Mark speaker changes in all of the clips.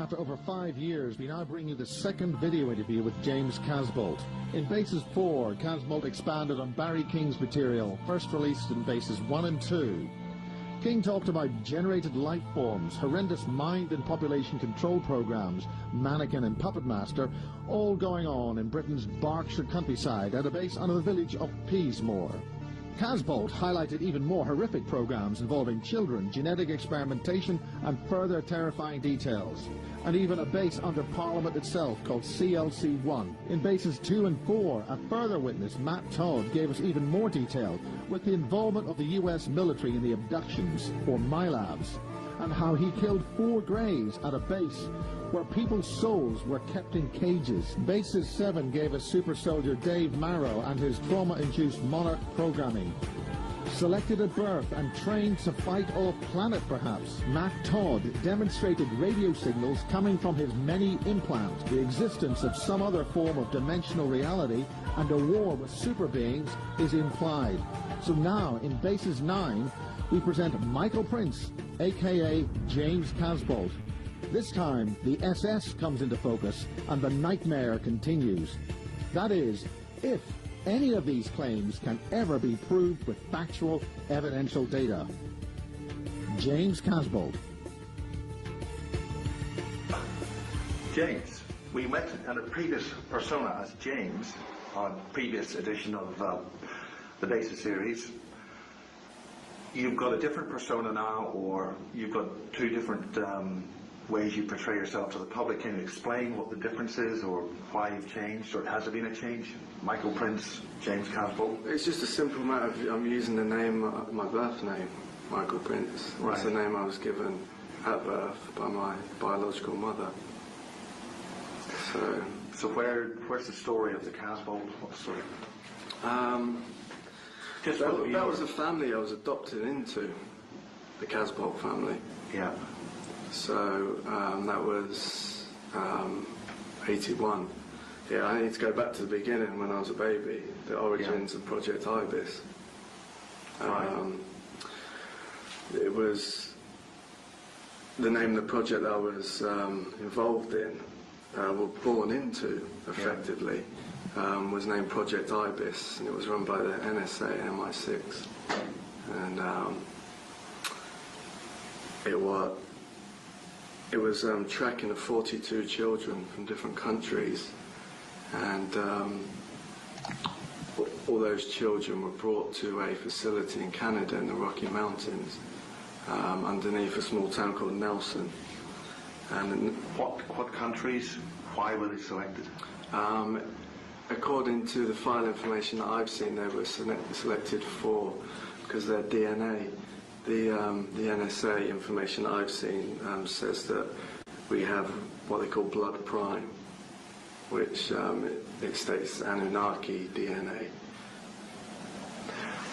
Speaker 1: after over 5 years, we now bring you the second video interview with James Casbolt. In Bases 4, Casbolt expanded on Barry King's material, first released in Bases 1 and 2. King talked about generated life forms, horrendous mind and population control programs, Mannequin and Puppet Master, all going on in Britain's Berkshire countryside at a base under the village of Peasmore. Casbolt highlighted even more horrific programs involving children, genetic experimentation and further terrifying details. And even a base under Parliament itself called CLC-1. In Bases 2 and 4, a further witness, Matt Todd, gave us even more detail with the involvement of the US military in the abductions, or MILABs, and how he killed 4 Greys at a base where people's souls were kept in cages. Bases 7 gave us super soldier Dave Marrow and his trauma-induced Monarch programming. Selected at birth and trained to fight off-planet perhaps, Matt Todd demonstrated radio signals coming from his many implants, the existence of some other form of dimensional reality, and a war with super beings is implied. So now, in Bases 9, we present Michael Prince, aka James Casbolt. This time, the SS comes into focus and the nightmare continues. That is, if any of these claims can ever be proved with factual, evidential data. James Casbolt.
Speaker 2: James, we met in a previous persona as James on previous edition of the Basis series. You've got a different persona now, or you've got 2 different ways you portray yourself to the public. Can you explain what the difference is, or why you've changed, or has there been a change? Michael Prince, James Casbolt?
Speaker 3: It's just a simple matter of I'm using the name, my birth name, Michael Prince. Right. That's the name I was given at birth by my biological mother.
Speaker 2: So where's the story of the Casbolt? What's the story?
Speaker 3: That was a family I was adopted into, the Casbolt family.
Speaker 2: Yeah.
Speaker 3: So that was 81. Yeah, I need to go back to the beginning when I was a baby, the origins of Project Ibis. It was the name of the project I was involved in, born into, effectively, was named Project Ibis, and it was run by the NSA and MI6. And it was tracking 42 children from different countries, and all those children were brought to a facility in Canada in the Rocky Mountains, underneath a small town called Nelson. And
Speaker 2: what countries? Why were they selected?
Speaker 3: According to the file information that I've seen, they were selected for because their DNA. The NSA information that I've seen says that we have what they call blood prime, which it states Anunnaki DNA.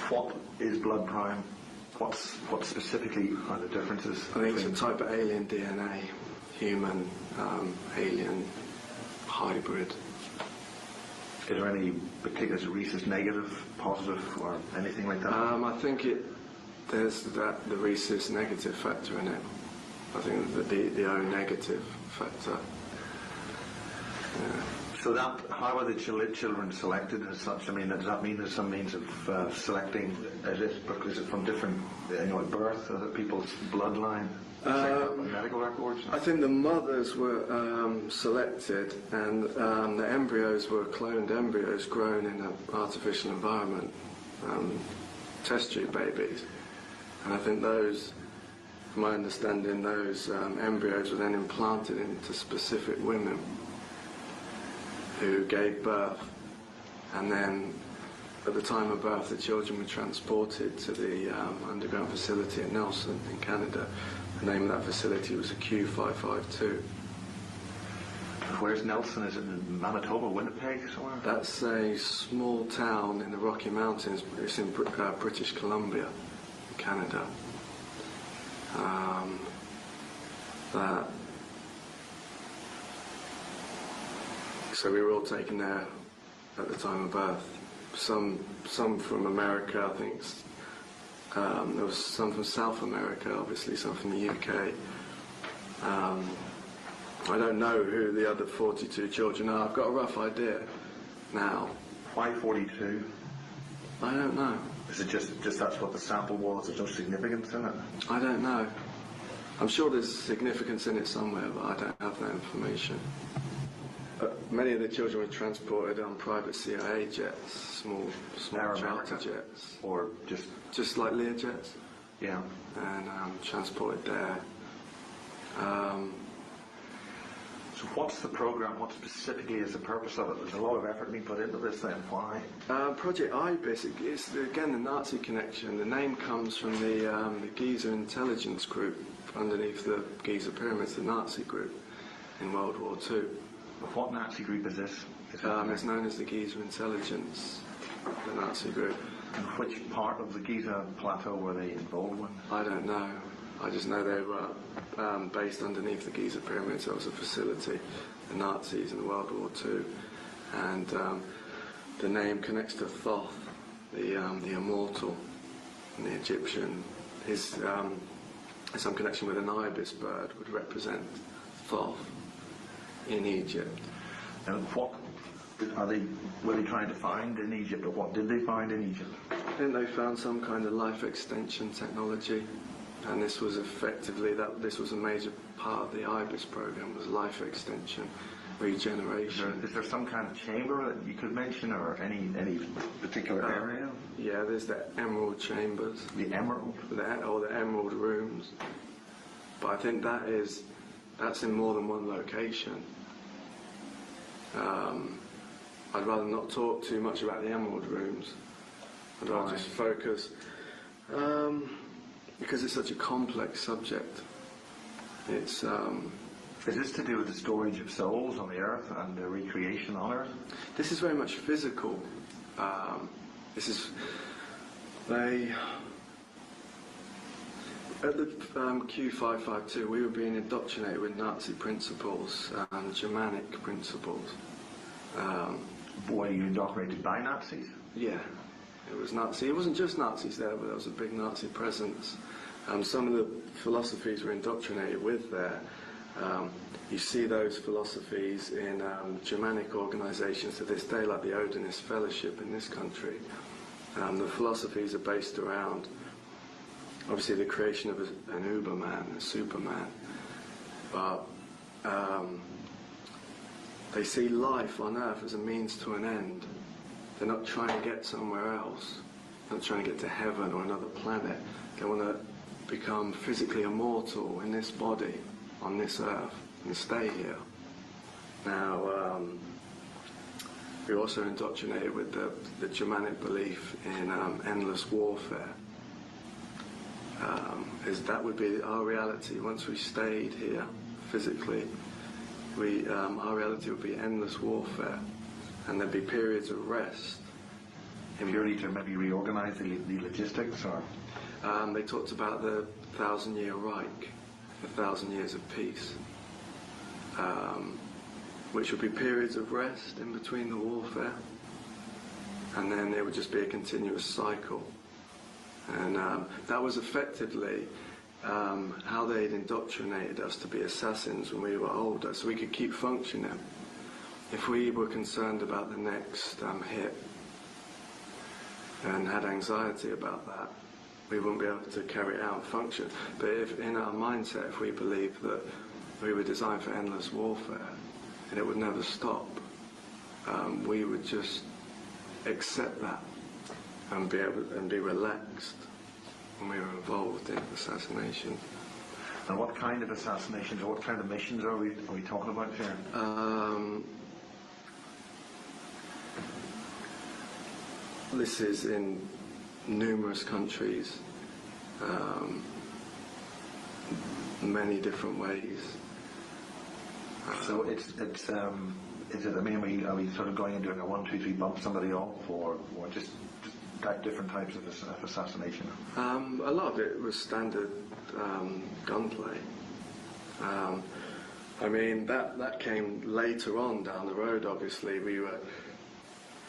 Speaker 2: What is blood prime? What specifically are the differences?
Speaker 3: I think it's a type of alien DNA, human, alien, hybrid.
Speaker 2: Is there any particular rhesus negative, positive, or anything like that?
Speaker 3: I think there's the rhesus negative factor in it. I think the O negative factor. Yeah.
Speaker 2: So how are the children selected as such? I mean, does that mean there's some means of selecting? Is it from different, at birth, people's bloodline? Medical records?
Speaker 3: I think the mothers were selected, and the embryos were cloned embryos grown in an artificial environment, test tube babies. And I think those, from my understanding, those embryos were then implanted into specific women who gave birth, and then at the time of birth the children were transported to the underground facility at Nelson in Canada. The name of that facility was a Q552.
Speaker 2: Where's Nelson? Is it in Manitoba, Winnipeg, somewhere?
Speaker 3: That's a small town in the Rocky Mountains. It's in British Columbia, Canada. So we were all taken there at the time of birth. Some from America, I think. There was some from South America, obviously, some from the UK. I don't know who the other 42 children are. I've got a rough idea now.
Speaker 2: Why 42?
Speaker 3: I don't know.
Speaker 2: Is it just that's what the sample was? There's no significance in it?
Speaker 3: I don't know. I'm sure there's significance in it somewhere, but I don't have that information. Many of the children were transported on private CIA jets, small charter jets.
Speaker 2: Or
Speaker 3: just like Learjets?
Speaker 2: Yeah.
Speaker 3: And transported there.
Speaker 2: So what's the program? What specifically is the purpose of it? There's a lot of effort being put into this then. Why?
Speaker 3: Project IBIS, it's again the Nazi connection. The name comes from the Giza intelligence group underneath the Giza pyramids, the Nazi group in World War II.
Speaker 2: What Nazi group is this?
Speaker 3: It's known as the Giza intelligence, the Nazi group.
Speaker 2: And which part of the Giza plateau were they involved with?
Speaker 3: I don't know. I just know they were based underneath the Giza pyramids. There was a facility, the Nazis in World War II, and the name connects to Thoth, the immortal, and the Egyptian. His some connection with an ibis bird would represent Thoth in Egypt.
Speaker 2: And what were they trying to find in Egypt, or what did they find in Egypt?
Speaker 3: I think they found some kind of life extension technology. And this was effectively, this was a major part of the IBIS program, was life extension, regeneration.
Speaker 2: Is there some kind of chamber that you could mention, or any particular area?
Speaker 3: Yeah, there's the emerald chambers.
Speaker 2: The emerald?
Speaker 3: Or the emerald rooms. But I think that's in more than one location. I'd rather not talk too much about the emerald rooms. I'd rather just focus. Because it's such a complex subject. It's
Speaker 2: Is this to do with the storage of souls on the earth and the recreation on earth?
Speaker 3: This is very much physical. This is at the Q552 we were being indoctrinated with Nazi principles and Germanic principles.
Speaker 2: Were you indoctrinated by Nazis?
Speaker 3: Yeah. It was Nazi. It wasn't just Nazis there, but there was a big Nazi presence. Some of the philosophies were indoctrinated with there. You see those philosophies in Germanic organisations to this day, like the Odinist Fellowship in this country. The philosophies are based around, obviously, the creation of an Uberman, a Superman. But they see life on Earth as a means to an end. They're not trying to get somewhere else. They're not trying to get to heaven or another planet. They want to become physically immortal in this body, on this earth, and stay here. Now, we're also indoctrinated with the Germanic belief in endless warfare. That would be our reality. Once we stayed here physically, our reality would be endless warfare. And there'd be periods of rest.
Speaker 2: Purely to maybe reorganise the logistics, or?
Speaker 3: They talked about the 1,000-year Reich, the 1,000 years of peace, which would be periods of rest in between the warfare, and then there would just be a continuous cycle. And that was effectively how they'd indoctrinated us to be assassins when we were older, so we could keep functioning. If we were concerned about the next hit and had anxiety about that, we wouldn't be able to carry out and function. But if in our mindset, if we believed that we were designed for endless warfare and it would never stop, we would just accept that and be relaxed when we were involved in assassination.
Speaker 2: And what kind of assassinations or what kind of missions are we talking about here?
Speaker 3: This is in numerous countries, many different ways.
Speaker 2: So it's is it? I mean, are we sort of going and doing a 1, 2, 3 bump somebody off, or just different types of assassination?
Speaker 3: A lot of it was standard gunplay. I mean, that came later on down the road. Obviously, we were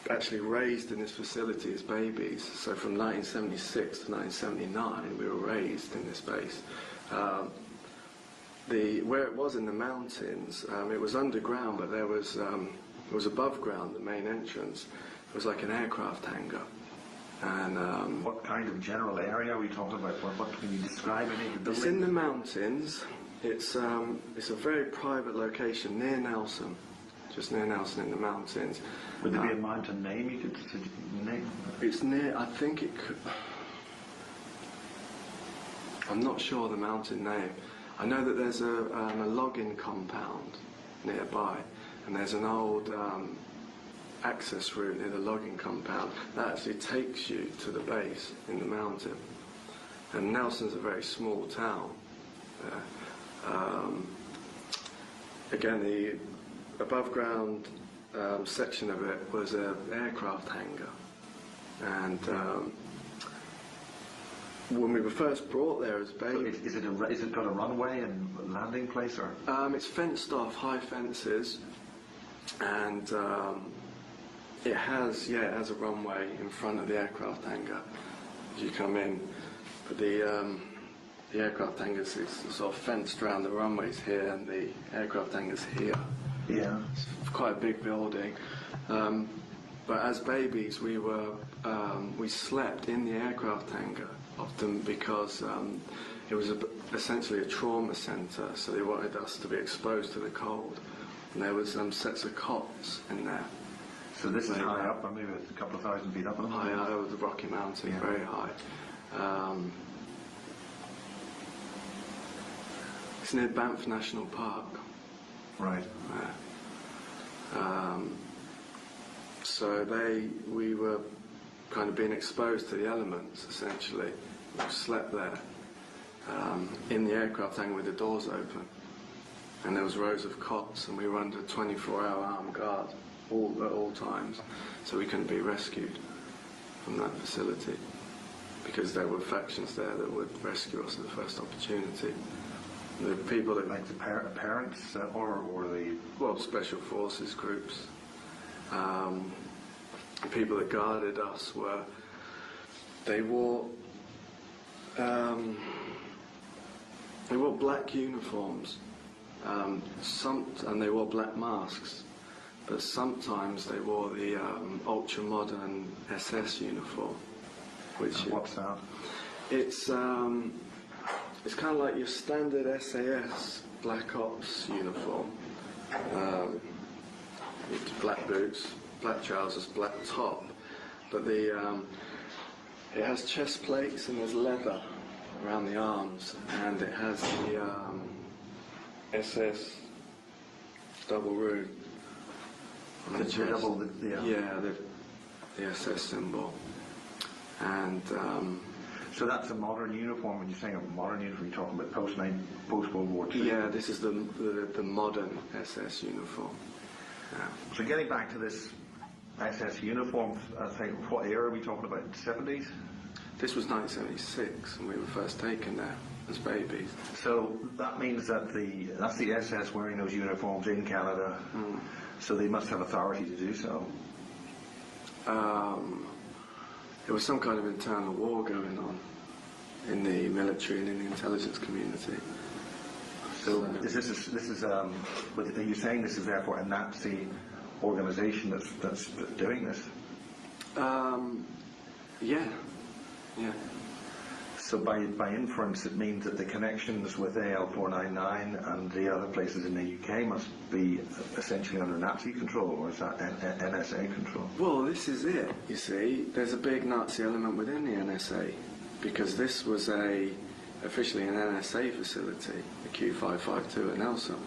Speaker 3: actually raised in this facility as babies. So from 1976 to 1979, we were raised in this base. where it was in the mountains, it was underground, but there was it was above ground. The main entrance it was like an aircraft hangar. And
Speaker 2: what kind of general area are we talking about? What can you describe any of the buildings?
Speaker 3: it's in the mountains. It's a very private location near Nelson, just near Nelson in the mountains.
Speaker 2: Would there be a mountain name you could name?
Speaker 3: It's near. I think it could. I'm not sure the mountain name. I know that there's a logging compound nearby, and there's an old access route near the logging compound that actually takes you to the base in the mountain. And Nelson's a very small town. Again, the above ground section of it was an aircraft hangar, and when we were first brought there as babies...
Speaker 2: So is it got a runway and landing place, or...?
Speaker 3: It's fenced off, high fences, and it has a runway in front of the aircraft hangar as you come in. But the aircraft hangar's sort of fenced around. The runway's here and the aircraft hangar's here.
Speaker 2: Yeah.
Speaker 3: It's quite a big building. But as babies, we slept in the aircraft hangar often because it was essentially a trauma centre, so they wanted us to be exposed to the cold. And there was sets of cots in there.
Speaker 2: So this is high up, or maybe it's a couple of thousand feet up?
Speaker 3: High over the Rocky Mountains, yeah. Very high. It's near Banff National Park.
Speaker 2: Right.
Speaker 3: So we were kind of being exposed to the elements, essentially. We slept there in the aircraft hangar with the doors open. And there was rows of cots, and we were under 24-hour armed guard at all times. So we couldn't be rescued from that facility because there were factions there that would rescue us at the first opportunity. The people that...
Speaker 2: Like the parents or the...
Speaker 3: Well, special forces groups. The people that guarded us were... They wore black uniforms, and they wore black masks, but sometimes they wore the ultra-modern SS uniform.
Speaker 2: What's that?
Speaker 3: It's kind of like your standard SAS Black Ops uniform. It's black boots, black trousers, black top, but it has chest plates and there's leather around the arms, and it has the SS double root on the chest. The SS symbol. And
Speaker 2: so that's a modern uniform. When you're saying a modern uniform, you're talking about post-World War II?
Speaker 3: Yeah, this is the modern SS uniform. Yeah.
Speaker 2: So getting back to this SS uniform, I think, what era are we talking about? 70s?
Speaker 3: This was 1976, and we were first taken there as babies.
Speaker 2: So that means that that's the SS wearing those uniforms in Canada. Mm. So they must have authority to do so.
Speaker 3: There was some kind of internal war going on in the military and in the intelligence community.
Speaker 2: So are you saying this is therefore a Nazi organisation that's doing this?
Speaker 3: Yeah.
Speaker 2: So by inference, it means that the connections with AL499 and the other places in the UK must be essentially under Nazi control, or is that NSA control?
Speaker 3: Well, this is it, you see. There's a big Nazi element within the NSA, because this was officially an NSA facility, the Q552 at Nelson.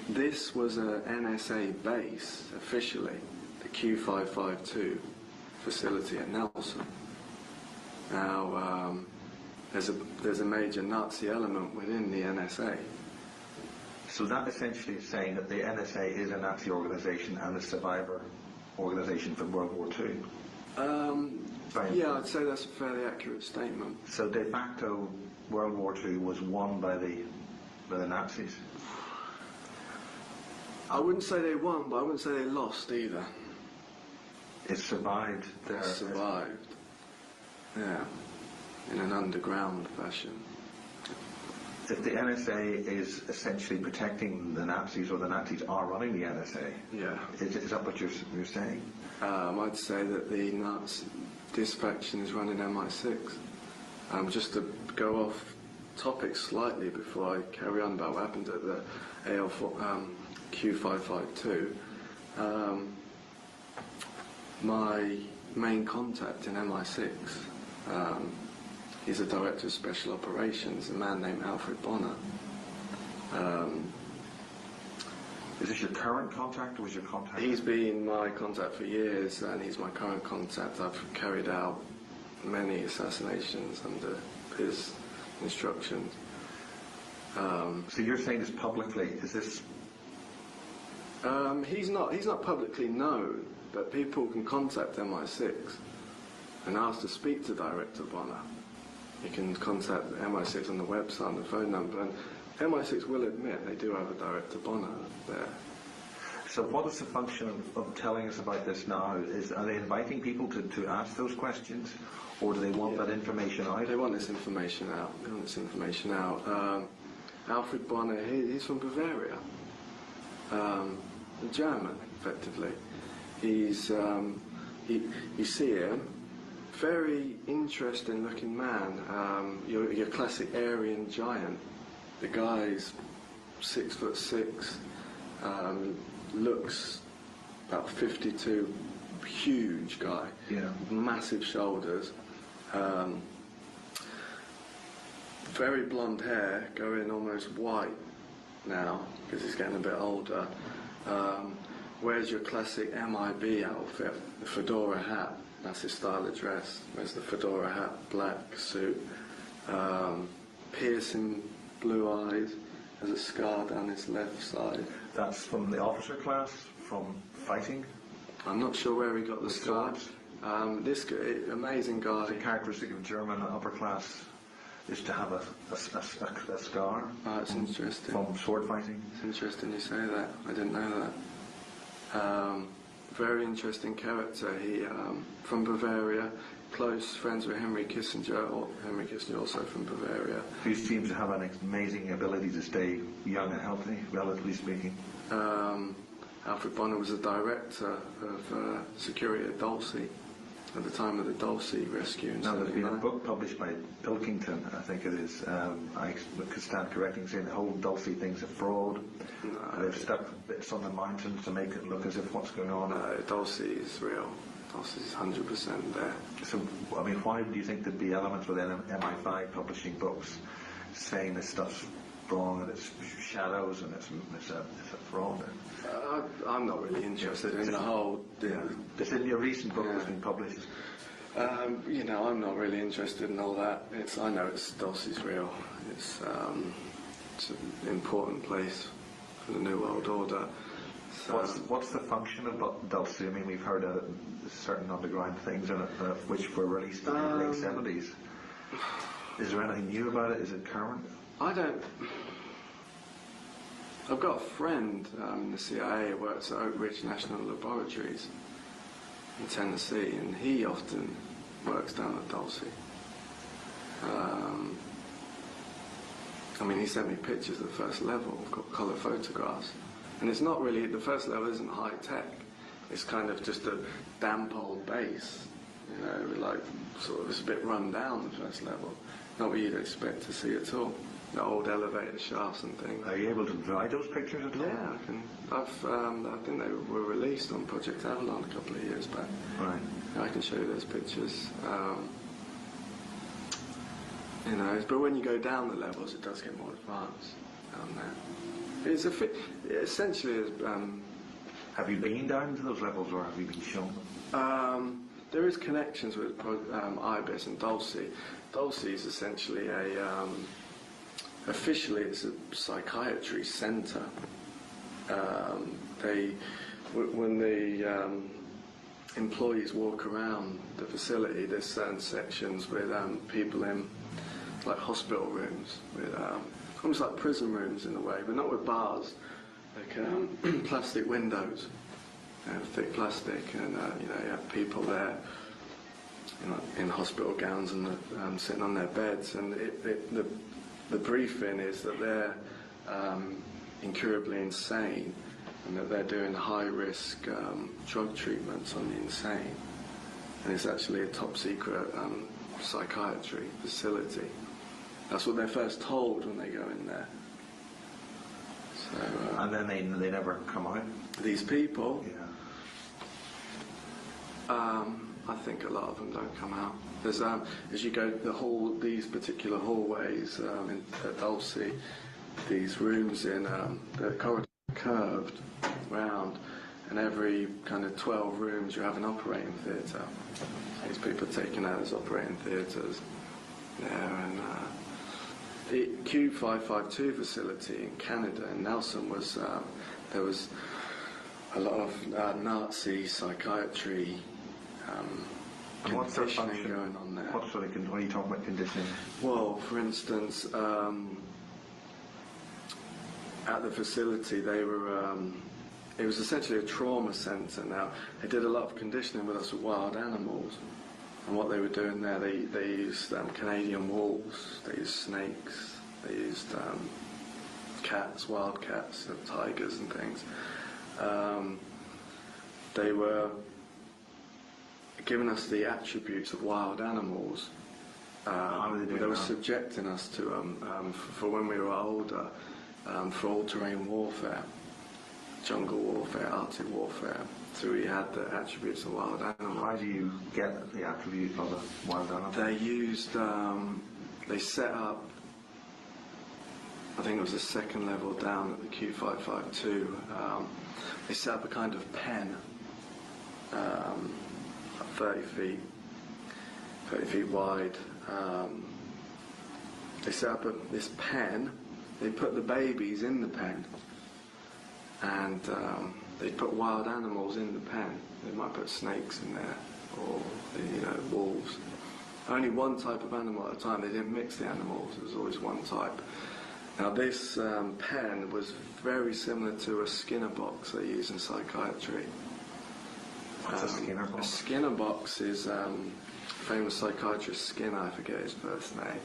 Speaker 3: This was an NSA base, officially, the Q552 facility at Nelson. Now, there's a major Nazi element within the NSA.
Speaker 2: So that essentially is saying that the NSA is a Nazi organisation and a survivor organisation from World War II?
Speaker 3: Yeah, I'd say that's a fairly accurate statement.
Speaker 2: So de facto, World War II was won by the Nazis?
Speaker 3: I wouldn't say they won, but I wouldn't say they lost either.
Speaker 2: It survived there.
Speaker 3: It survived. Yeah. In an underground fashion.
Speaker 2: if the NSA is essentially protecting the Nazis, or the Nazis are running the NSA,
Speaker 3: Yeah.
Speaker 2: is that what you're saying?
Speaker 3: I'd say that this faction is running MI6. Just to go off topic slightly before I carry on about what happened at the Q552, my main contact in MI6, he's a director of special operations, a man named Alfred Bonner.
Speaker 2: Is this your current contact, or was your contact?
Speaker 3: He's been my contact for years, and he's my current contact. I've carried out many assassinations under his instructions.
Speaker 2: So you're saying this publicly? Is this?
Speaker 3: He's not publicly known, but people can contact MI6 and ask to speak to Director Bonner. You can contact MI6 on the website, on the phone number, and MI6 will admit they do have a Director Bonner there.
Speaker 2: So what is the function of telling us about this now? Are they inviting people to ask those questions, or do they want that information out?
Speaker 3: They want this information out. Alfred Bonner, he's from Bavaria, a German, effectively. He's, you see him, very interesting looking man, your classic Aryan giant. The guy's 6'6", looks about 52, huge guy,
Speaker 2: yeah,
Speaker 3: massive shoulders, very blonde hair, going almost white now because he's getting a bit older. Wears your classic MIB outfit, the fedora hat, that's his style of dress. Wears the fedora hat, black suit, piercing blue eyes, has a scar down his left side.
Speaker 2: That's from the officer class, from fighting?
Speaker 3: I'm not sure where he got the scar. This guy, amazing guy.
Speaker 2: The characteristic of German upper class is to have a scar.
Speaker 3: Oh, it's interesting.
Speaker 2: From sword fighting.
Speaker 3: It's interesting you say that. I didn't know that. Very interesting character. He from Bavaria, close friends with Henry Kissinger, or Henry Kissinger also from Bavaria.
Speaker 2: Who seems to have an amazing ability to stay young and healthy, relatively speaking.
Speaker 3: Alfred Bonner was a director of security at Dulcie at the time of the Dulcie rescue.
Speaker 2: Now there's been a book published by Pilkington, I think it is. I could stand correcting, saying the whole Dulcie thing's a fraud.
Speaker 3: No,
Speaker 2: they've stuck bits on the mountains to make it look as if what's going on.
Speaker 3: No, Dulcie is real. Dulcie's 100% there.
Speaker 2: So, I mean, why do you think there'd be elements within MI5 publishing books saying this stuff's wrong and it's shadows and it's a fraud?
Speaker 3: I'm not really interested in the whole...
Speaker 2: This in your recent book that's been published?
Speaker 3: You know, I'm not really interested in all that. I know Dulcie's real. It's an important place for the New World Order. So,
Speaker 2: what's the function of Dulcie? I mean, we've heard certain underground things in it, which were released in the late 70s. Is there anything new about it? Is it current?
Speaker 3: I don't... I've got a friend in the CIA who works at Oak Ridge National Laboratories in Tennessee, and he often works down at Dulcie. I mean, he sent me pictures of the first level, got colour photographs. And it's not really, the first level isn't high tech. It's kind of just a damp old base, you know, like sort of it's a bit run down, the first level. Not what you'd expect to see at all. The old elevator shafts and things.
Speaker 2: Are you able to provide those pictures at all?
Speaker 3: Yeah, I can. I think they were released on Project Avalon a couple of years back.
Speaker 2: Right.
Speaker 3: I can show you those pictures. You know, but when you go down the levels, it does get more advanced down there. It's essentially.
Speaker 2: Have you been down to those levels, or have you been shown them?
Speaker 3: There is connections with IBIS and Dulcie. Dulcie is essentially officially it's a psychiatry centre. When the employees walk around the facility, there's certain sections with people in like hospital rooms, with almost like prison rooms in a way, but not with bars, like plastic windows, thick plastic, and you know, you have people there, you know, in hospital gowns and sitting on their beds, and the the briefing is that they're incurably insane and that they're doing high-risk drug treatments on the insane. And it's actually a top-secret psychiatry facility. That's what they're first told when they go in there. So,
Speaker 2: and then they never come out?
Speaker 3: These people?
Speaker 2: Yeah.
Speaker 3: I think a lot of them don't come out. There's, as you go these particular hallways at Dulcie, these rooms in the corridor curved round, and every kind of 12 rooms you have an operating theatre. These people are taken out as operating theatres there, and the Q552 facility in Canada, in Nelson, was there was a lot of Nazi psychiatry conditioning going on there.
Speaker 2: What sort of, when you talk about conditioning?
Speaker 3: Well, for instance, at the facility they were, it was essentially a trauma centre. Now, they did a lot of conditioning with us with wild animals, and what they were doing there, they used Canadian wolves, they used snakes, they used cats, wild cats, tigers and things. They were giving us the attributes of wild animals. They were subjecting us to, for when we were older, for all-terrain warfare, jungle warfare, Arctic warfare. So we had the attributes of wild animals.
Speaker 2: How do you get the attributes of a wild animal?
Speaker 3: They used, they set up, I think it was the second level down at the Q552, they set up a kind of pen, 30 feet wide. They set up this pen, they put the babies in the pen, and they put wild animals in the pen. They might put snakes in there, or wolves. Only one type of animal at a time. They didn't mix the animals. It was always one type. Now this pen was very similar to a Skinner box they use in psychiatry.
Speaker 2: What's a Skinner box?
Speaker 3: A Skinner box is famous psychiatrist Skinner, I forget his first name.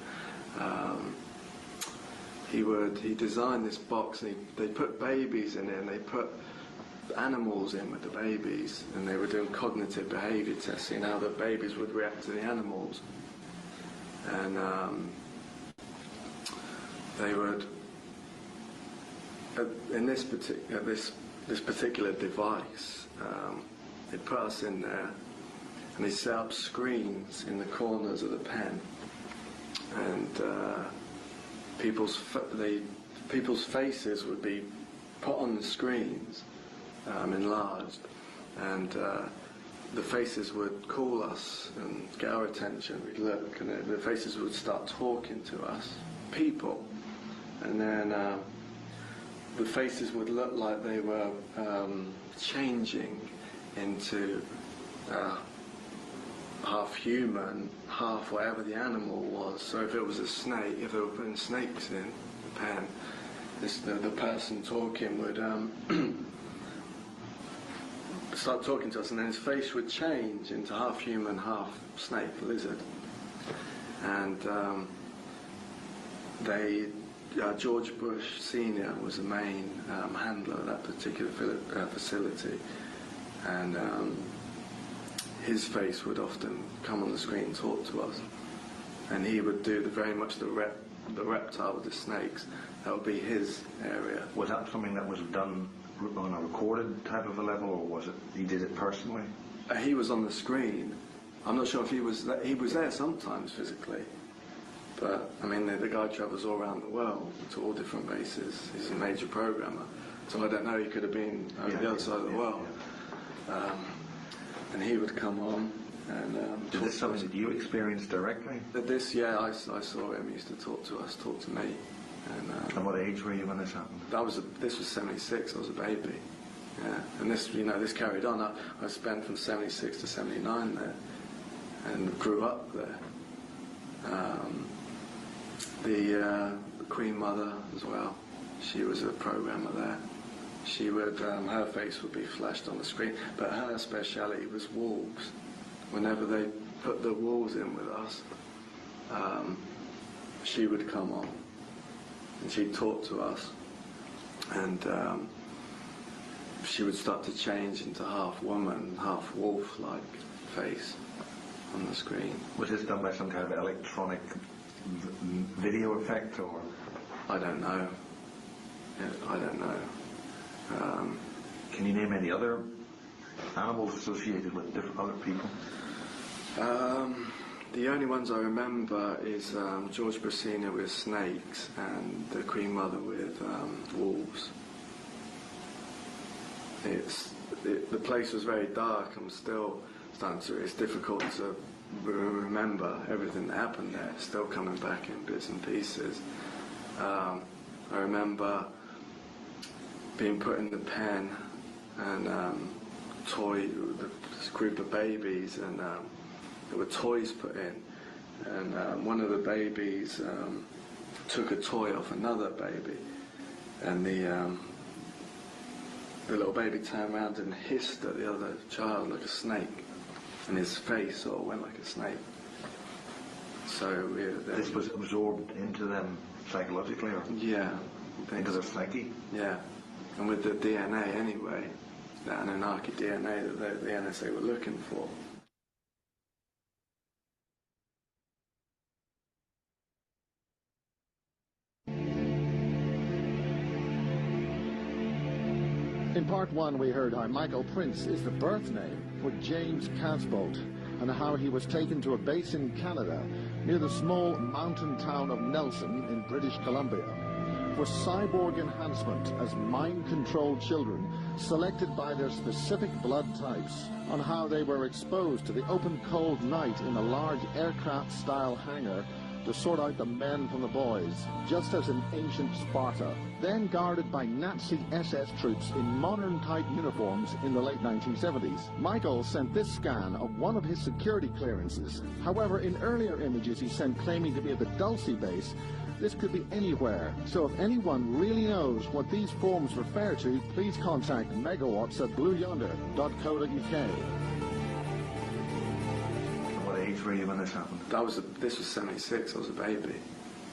Speaker 3: He designed this box, and they put babies in it, and they put animals in with the babies, and they were doing cognitive behaviour tests, seeing how the babies would react to the animals. And they would, in this particular device, they put us in there, and they set up screens in the corners of the pen, and people's faces would be put on the screens, enlarged, and the faces would call us and get our attention. We'd look, and the faces would start talking to us, people, and then the faces would look like they were changing into half human, half whatever the animal was. So if it was a snake, if they were putting snakes in the pen, the person talking would start talking to us, and then his face would change into half human, half snake, lizard. And George Bush Sr. was the main handler of that particular facility, and his face would often come on the screen and talk to us, and he would do very much the reptile with the snakes. That would be his area.
Speaker 2: Was that something that was done on a recorded type of a level, or was it he did it personally?
Speaker 3: He was on the screen. I'm not sure if he was there sometimes physically, but I mean the guy travels all around the world to all different bases. He's a major programmer, so I don't know, he could have been over the other side of the world. And he would come on and... Is
Speaker 2: this something that you experienced directly?
Speaker 3: I saw him. He used to talk to me.
Speaker 2: And what age were you when this happened?
Speaker 3: This was 76. I was a baby. Yeah, and this carried on. I spent from 76 to 79 there, and grew up there. The Queen Mother as well. She was a programmer there. She would, her face would be flashed on the screen, but her speciality was wolves. Whenever they put the wolves in with us, she would come on, and she'd talk to us, and she would start to change into half woman, half wolf-like face on the screen.
Speaker 2: Was this done by some kind of electronic video effect, or?
Speaker 3: I don't know. Yeah, I don't know.
Speaker 2: Can you name any other animals associated with different other people?
Speaker 3: The only ones I remember is George Brasina with snakes and the Queen Mother with wolves. The place was very dark. I'm still starting to. It's difficult to remember everything that happened there. It's still coming back in bits and pieces. I remember being put in the pen and this group of babies, and there were toys put in, and one of the babies took a toy off another baby, and the little baby turned around and hissed at the other child like a snake, and his face sort of went like a snake. So
Speaker 2: this was absorbed into them psychologically, or?
Speaker 3: Yeah.
Speaker 2: Into their psyche?
Speaker 3: Yeah. And with the DNA anyway, the Anunnaki DNA that the NSA were looking for.
Speaker 1: In part one, we heard how Michael Prince is the birth name for James Casbolt, and how he was taken to a base in Canada near the small mountain town of Nelson in British Columbia for cyborg enhancement as mind-controlled children selected by their specific blood types, on how they were exposed to the open cold night in a large aircraft-style hangar to sort out the men from the boys, just as in ancient Sparta, then guarded by Nazi SS troops in modern-type uniforms in the late 1970s. Michael sent this scan of one of his security clearances. However, in earlier images he sent claiming to be at the Dulce base, this could be anywhere. So if anyone really knows what these forms refer to, please contact megawatts@blueyonder.co.uk.
Speaker 2: What age were you when this happened?
Speaker 3: This was 76. I was a baby.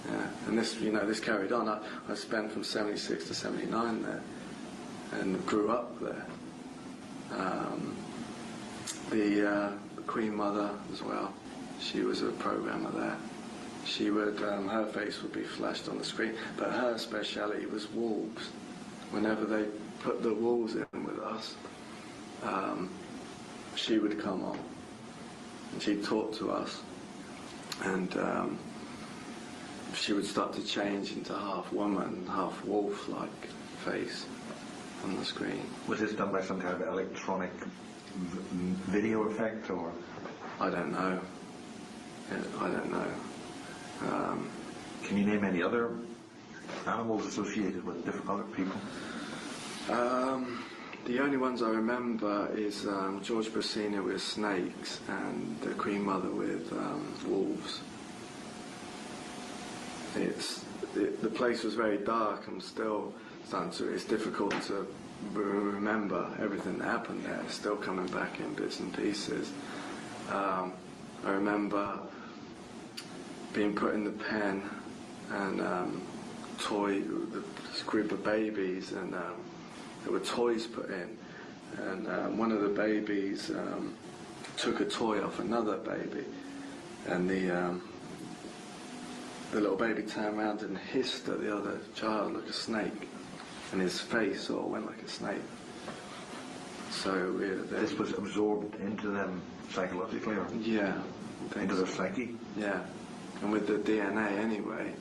Speaker 3: Yeah, and this carried on. I spent from 76 to 79 there, and grew up there. The Queen Mother as well. She was a programmer there. She would, her face would be flashed on the screen, but her speciality was wolves. Whenever they put the wolves in with us, she would come on, and she'd talk to us, and she would start to change into half woman, half wolf-like face on the screen.
Speaker 2: Was this done by some kind of electronic video effect, or?
Speaker 3: I don't know. Yeah, I don't know.
Speaker 2: Can you name any other animals associated with different other people?
Speaker 3: The only ones I remember is George Brasina with snakes and the Queen Mother with wolves. The place was very dark. I'm still starting to. It's difficult to remember everything that happened there. It's still coming back in bits and pieces. I remember being put in the pen and this group of babies, and there were toys put in, and one of the babies took a toy off another baby, and the little baby turned around and hissed at the other child like a snake, and his face sort of went like a snake. So
Speaker 2: this was absorbed into them psychologically, or?
Speaker 3: Yeah.
Speaker 2: Into their psyche?
Speaker 3: Yeah. And with the DNA anyway,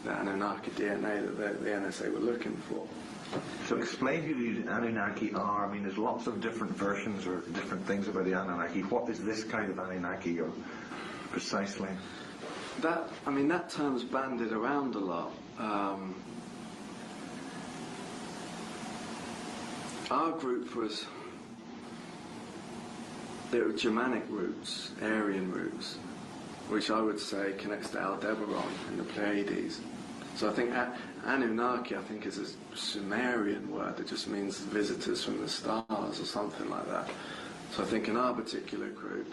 Speaker 3: the Anunnaki DNA that the NSA were looking for.
Speaker 2: So explain who the Anunnaki are. I mean, there's lots of different versions or different things about the Anunnaki. What is this kind of Anunnaki, or precisely?
Speaker 3: That term's bandied around a lot. Our group was, there were Germanic roots, Aryan roots, which I would say connects to Aldebaran in the Pleiades. So I think Anunnaki, is a Sumerian word that just means visitors from the stars or something like that. So I think in our particular group,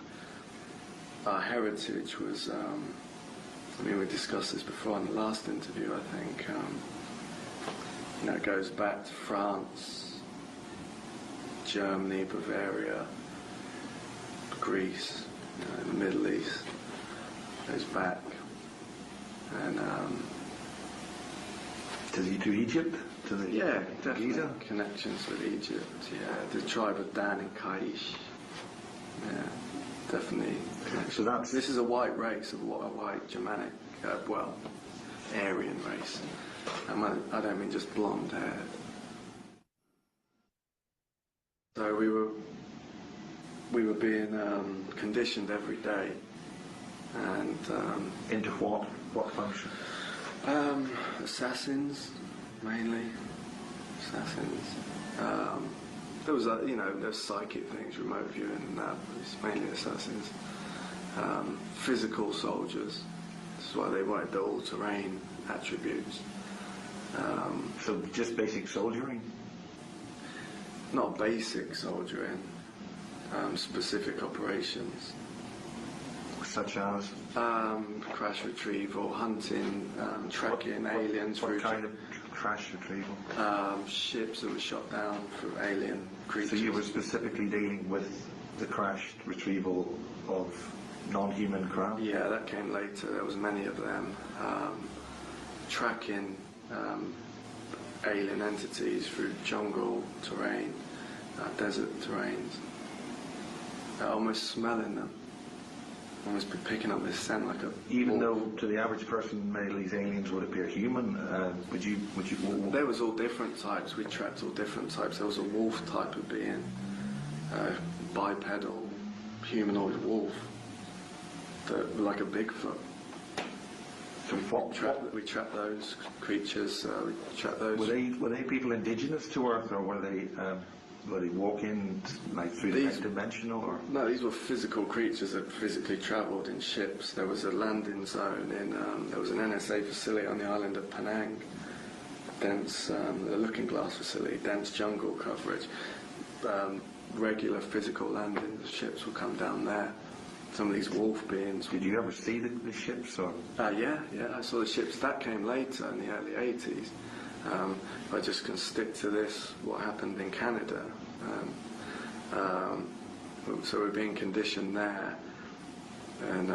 Speaker 3: our heritage was I mean, we discussed this before in the last interview, I think. You know, it goes back to France, Germany, Bavaria, Greece, you know, the Middle East. Goes back. And
Speaker 2: to Egypt? To the
Speaker 3: yeah, definitely
Speaker 2: Giza?
Speaker 3: Connections with Egypt. Yeah, the tribe of Dan and Kaish. Yeah, definitely connections.
Speaker 2: So that's...
Speaker 3: This is a white race, a white Germanic, well, Aryan race. I don't mean just blonde hair. So we were being conditioned every day, and
Speaker 2: into what? What function?
Speaker 3: Assassins, mainly. Assassins. There was, there's psychic things, remote viewing and that, but it's mainly assassins. Physical soldiers. This is why they wanted the all-terrain attributes.
Speaker 2: So just basic soldiering?
Speaker 3: Not basic soldiering. Specific operations.
Speaker 2: Such as?
Speaker 3: Crash retrieval, hunting, tracking aliens.
Speaker 2: What kind of crash retrieval?
Speaker 3: Ships that were shot down for alien creatures.
Speaker 2: So you were specifically dealing with the crash retrieval of non-human craft?
Speaker 3: Yeah, that came later. There was many of them. Tracking alien entities through jungle terrain, desert terrains. Almost smelling them. Almost be picking up this scent like a...
Speaker 2: Even though to the average person, many of these aliens would appear human, would you...
Speaker 3: There was all different types. We tracked all different types. There was a wolf type of being, bipedal, humanoid wolf, like a Bigfoot.
Speaker 2: So
Speaker 3: we tracked those creatures. We tracked those.
Speaker 2: Were they people indigenous to Earth, or were they walking like through the next dimensional? Or
Speaker 3: no, these were physical creatures that physically travelled in ships. There was a landing zone in. There was an NSA facility on the island of Penang. Dense, the Looking Glass facility, dense jungle coverage. Regular physical landings. Ships would come down there. Some of these wolf beings.
Speaker 2: Did you ever see the ships? Or?
Speaker 3: Yeah, I saw the ships. That came later in the early 80s. I just can stick to this, what happened in Canada. So we're being conditioned there. And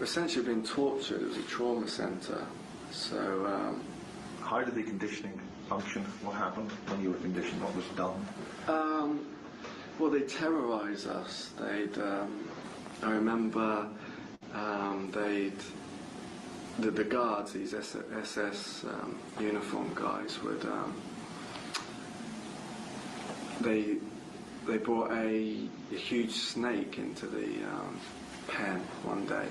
Speaker 3: essentially being tortured. It was a trauma centre. So...
Speaker 2: How did the conditioning function? What happened when you were conditioned? What was done?
Speaker 3: Well, they terrorise us. I remember the guards, these SS uniform guys, would they brought a huge snake into the pen one day,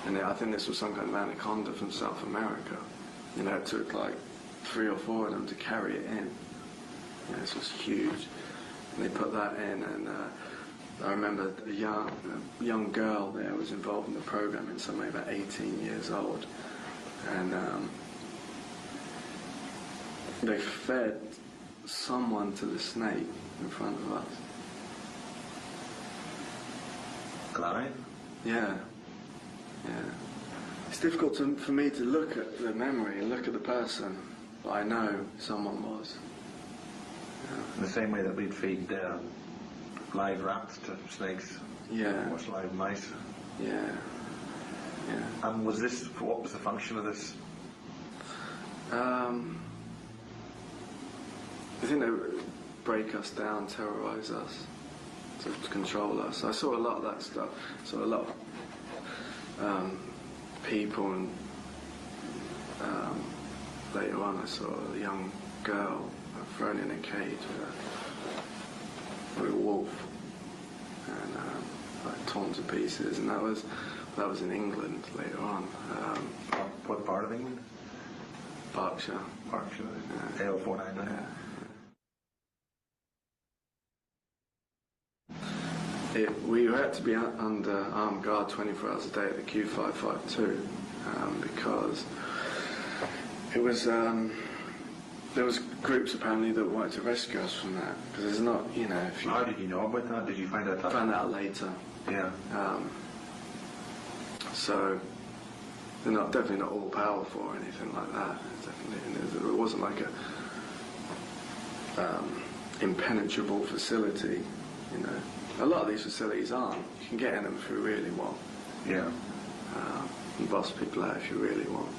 Speaker 3: and I think this was some kind of anaconda from South America. You know, it took like 3 or 4 of them to carry it in. You know, this was huge. And they put that in, and I remember a young girl there was involved in the program, and somebody about 18 years old, and they fed someone to the snake in front of us.
Speaker 2: Alive?
Speaker 3: Yeah. It's difficult for me to look at the memory and look at the person, but I know someone was.
Speaker 2: In the same way that we'd feed live rats to snakes.
Speaker 3: Yeah.
Speaker 2: Watch live mice.
Speaker 3: Yeah.
Speaker 2: And what was the function of this?
Speaker 3: I think they would break us down, terrorise us, to control us. I saw a lot of that stuff. Saw a lot of people, and later on I saw a young girl thrown in a cage with a wolf, and like torn to pieces, and that was in England later on.
Speaker 2: What part of England?
Speaker 3: Berkshire.
Speaker 2: Yeah. AL499.
Speaker 3: Yeah. We had to be under armed guard 24 hours a day at the Q552 because it was. There was groups apparently that wanted to rescue us from that, because there's not, if you...
Speaker 2: How did you know about that? Did you find out that?
Speaker 3: Found out later.
Speaker 2: Yeah.
Speaker 3: So They're definitely not all powerful or anything like that. Definitely, it wasn't like a impenetrable facility. You know, a lot of these facilities aren't. You can get in them if you really want.
Speaker 2: Yeah.
Speaker 3: And boss people out if you really want.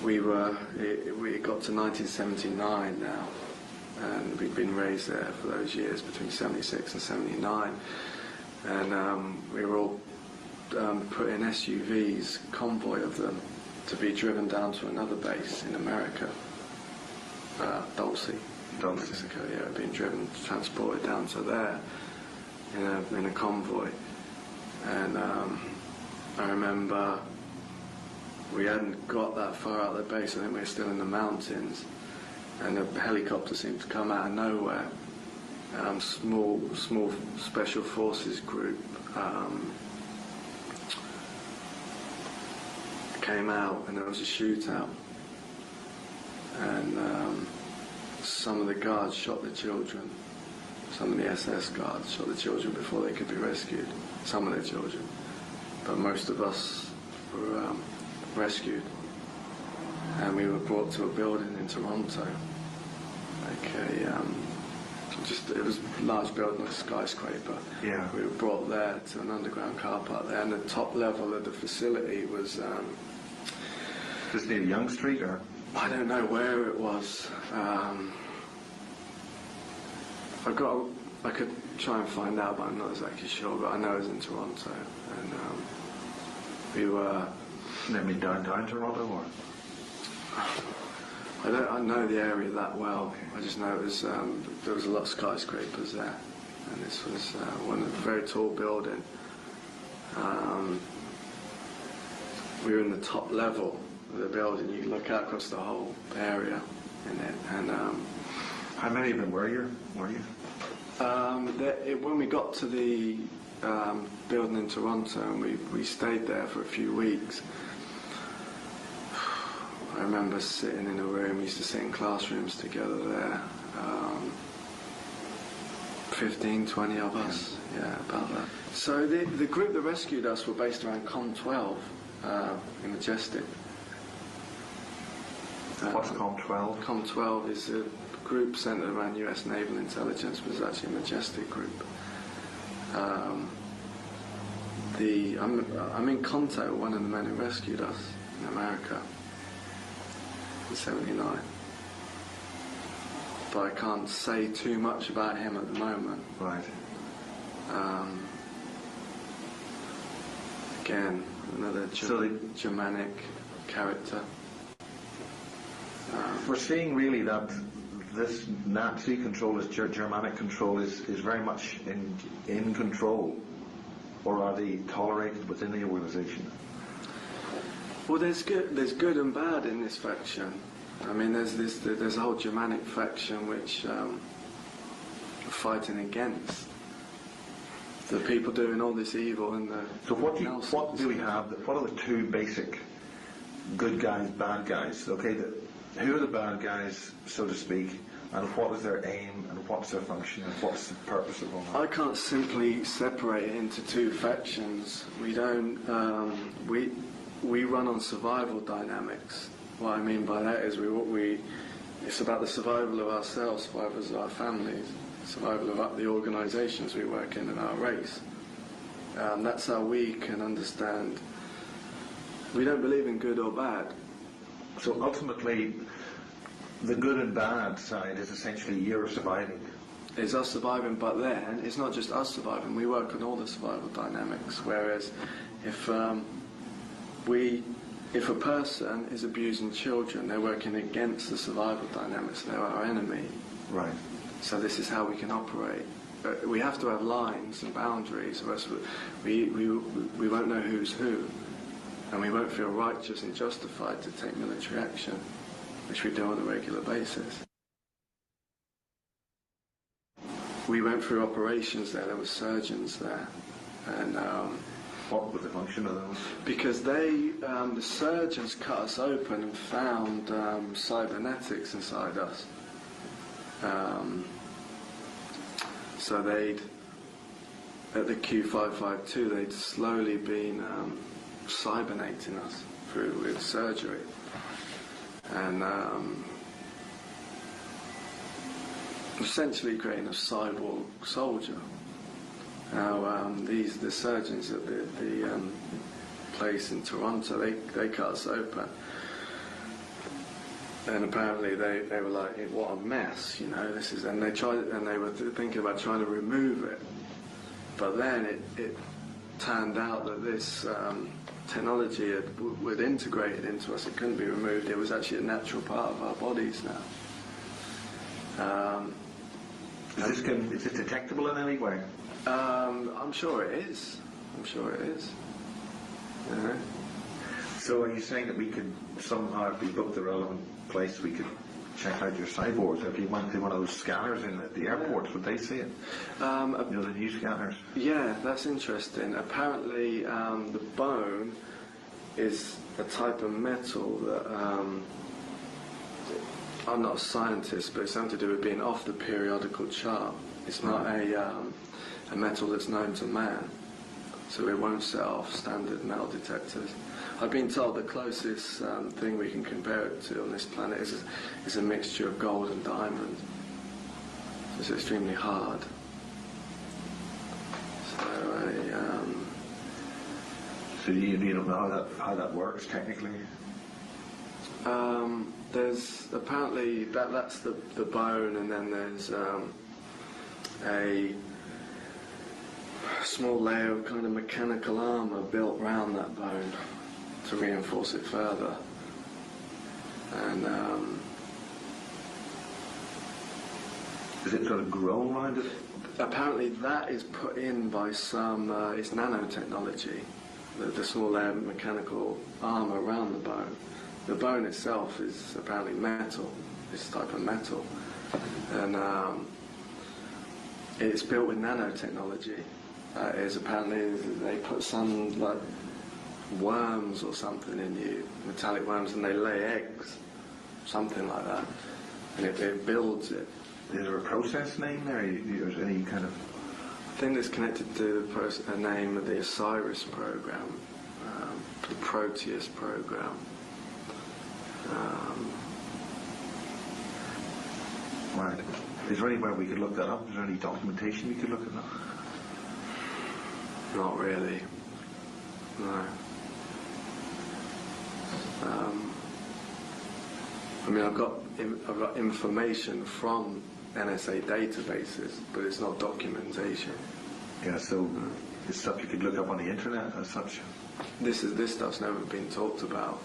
Speaker 3: We got to 1979 now, and we'd been raised there for those years between 76 and 79, and we were all put in SUVs, convoy of them, to be driven down to another base in America, Dulce, Mexico. Yeah, being driven, transported down to there in a convoy, and I remember we hadn't got that far out of the base. I think we were still in the mountains, and a helicopter seemed to come out of nowhere. Small special forces group came out, and there was a shootout, and some of the guards shot the children. Some of the SS guards shot the children before they could be rescued. Some of the children, but most of us were rescued, and we were brought to a building in Toronto. It was a large building, a skyscraper.
Speaker 2: Yeah.
Speaker 3: We were brought there to an underground car park there, and the top level of the facility was.
Speaker 2: Just near Young Street, or?
Speaker 3: I don't know where it was. I could try and find out, but I'm not exactly sure. But I know it was in Toronto, and we were.
Speaker 2: Maybe downtown Toronto, or?
Speaker 3: I know the area that well. Okay. I just know it was there was a lot of skyscrapers there, and this was one very tall building. We were in the top level of the building. You could look out across the whole area in it. And
Speaker 2: how many of them were you?
Speaker 3: When we got to the building in Toronto, and we stayed there for a few weeks. I remember sitting in a room. We used to sit in classrooms together there. 15, 20 of us. Yeah, about that. So the group that rescued us were based around Com-12 in Majestic.
Speaker 2: What's Com-12?
Speaker 3: Com-12 is a group centred around US Naval Intelligence, but it's actually a Majestic group. I'm in contact with one of the men who rescued us in America in 79. But I can't say too much about him at the moment.
Speaker 2: Right.
Speaker 3: Again, another Germanic character.
Speaker 2: We're seeing really that this Nazi control, this Germanic control, is very much in control, or are they tolerated within the organisation?
Speaker 3: Well, there's good and bad in this faction. I mean, there's a whole Germanic faction which are fighting against the people doing all this evil and the.
Speaker 2: So what do we have? What are the two basic good guys, bad guys? Okay, who are the bad guys, so to speak, and what is their aim, and what's their function, and what's the purpose of all that?
Speaker 3: I can't simply separate it into two factions. We don't. We run on survival dynamics. What I mean by that is it's about the survival of ourselves, survival of our families, survival of the organisations we work in and our race. That's how we can understand. We don't believe in good or bad.
Speaker 2: So ultimately, the good and bad side is essentially you're surviving.
Speaker 3: It's us surviving, but then it's not just us surviving. We work on all the survival dynamics. Whereas if a person is abusing children, they're working against the survival dynamics. They're our enemy.
Speaker 2: Right.
Speaker 3: So this is how we can operate. But we have to have lines and boundaries, or else we won't know who's who, and we won't feel righteous and justified to take military action, which we do on a regular basis. We went through operations there. There were surgeons there, and.
Speaker 2: What was the function of those? Because
Speaker 3: the surgeons cut us open and found cybernetics inside us. So they'd at the Q552, they'd slowly been cybernating us through with surgery, and essentially creating a cyborg soldier. Now, the surgeons at the place in Toronto, they cut us open, and apparently they were like, what a mess, you know, this is, and they were thinking about trying to remove it, but then it turned out that this technology would integrate it into us. It couldn't be removed. It was actually a natural part of our bodies now.
Speaker 2: Is this detectable in any way?
Speaker 3: I'm sure it is. I'm sure it is. Yeah.
Speaker 2: So are you saying that we could somehow, if we booked the relevant place, we could check out your cyborgs? If you went to one of those scanners in at the airports, would they see it? You know, the new scanners?
Speaker 3: Yeah, that's interesting. Apparently, the bone is a type of metal that, I'm not a scientist, but it's something to do with being off the periodical chart. It's not a metal that's known to man, so it won't set off standard metal detectors. I've been told the closest thing we can compare it to on this planet is a mixture of gold and diamond. It's extremely hard.
Speaker 2: So you don't know how that works technically?
Speaker 3: There's apparently that's the bone, and then there's a small layer of kind of mechanical armour built around that bone to reinforce it further. And
Speaker 2: is it sort of grown around it?
Speaker 3: Apparently that is put in by some, it's nanotechnology, the small layer of mechanical armour around the bone. The bone itself is apparently metal, this type of metal, and it's built with nanotechnology. Apparently they put some like worms or something in you, metallic worms, and they lay eggs, something like that, and it builds it.
Speaker 2: Is there a process name there? Is any kind of...
Speaker 3: I think it's connected to the name of the Osiris program, the Proteus program.
Speaker 2: Right. Is there anywhere we could look that up? Is there any documentation we could look at that?
Speaker 3: Not really. No. I mean, I've got information from NSA databases, but it's not documentation.
Speaker 2: Yeah. So it's stuff you could look up on the internet as such.
Speaker 3: This stuff's never been talked about.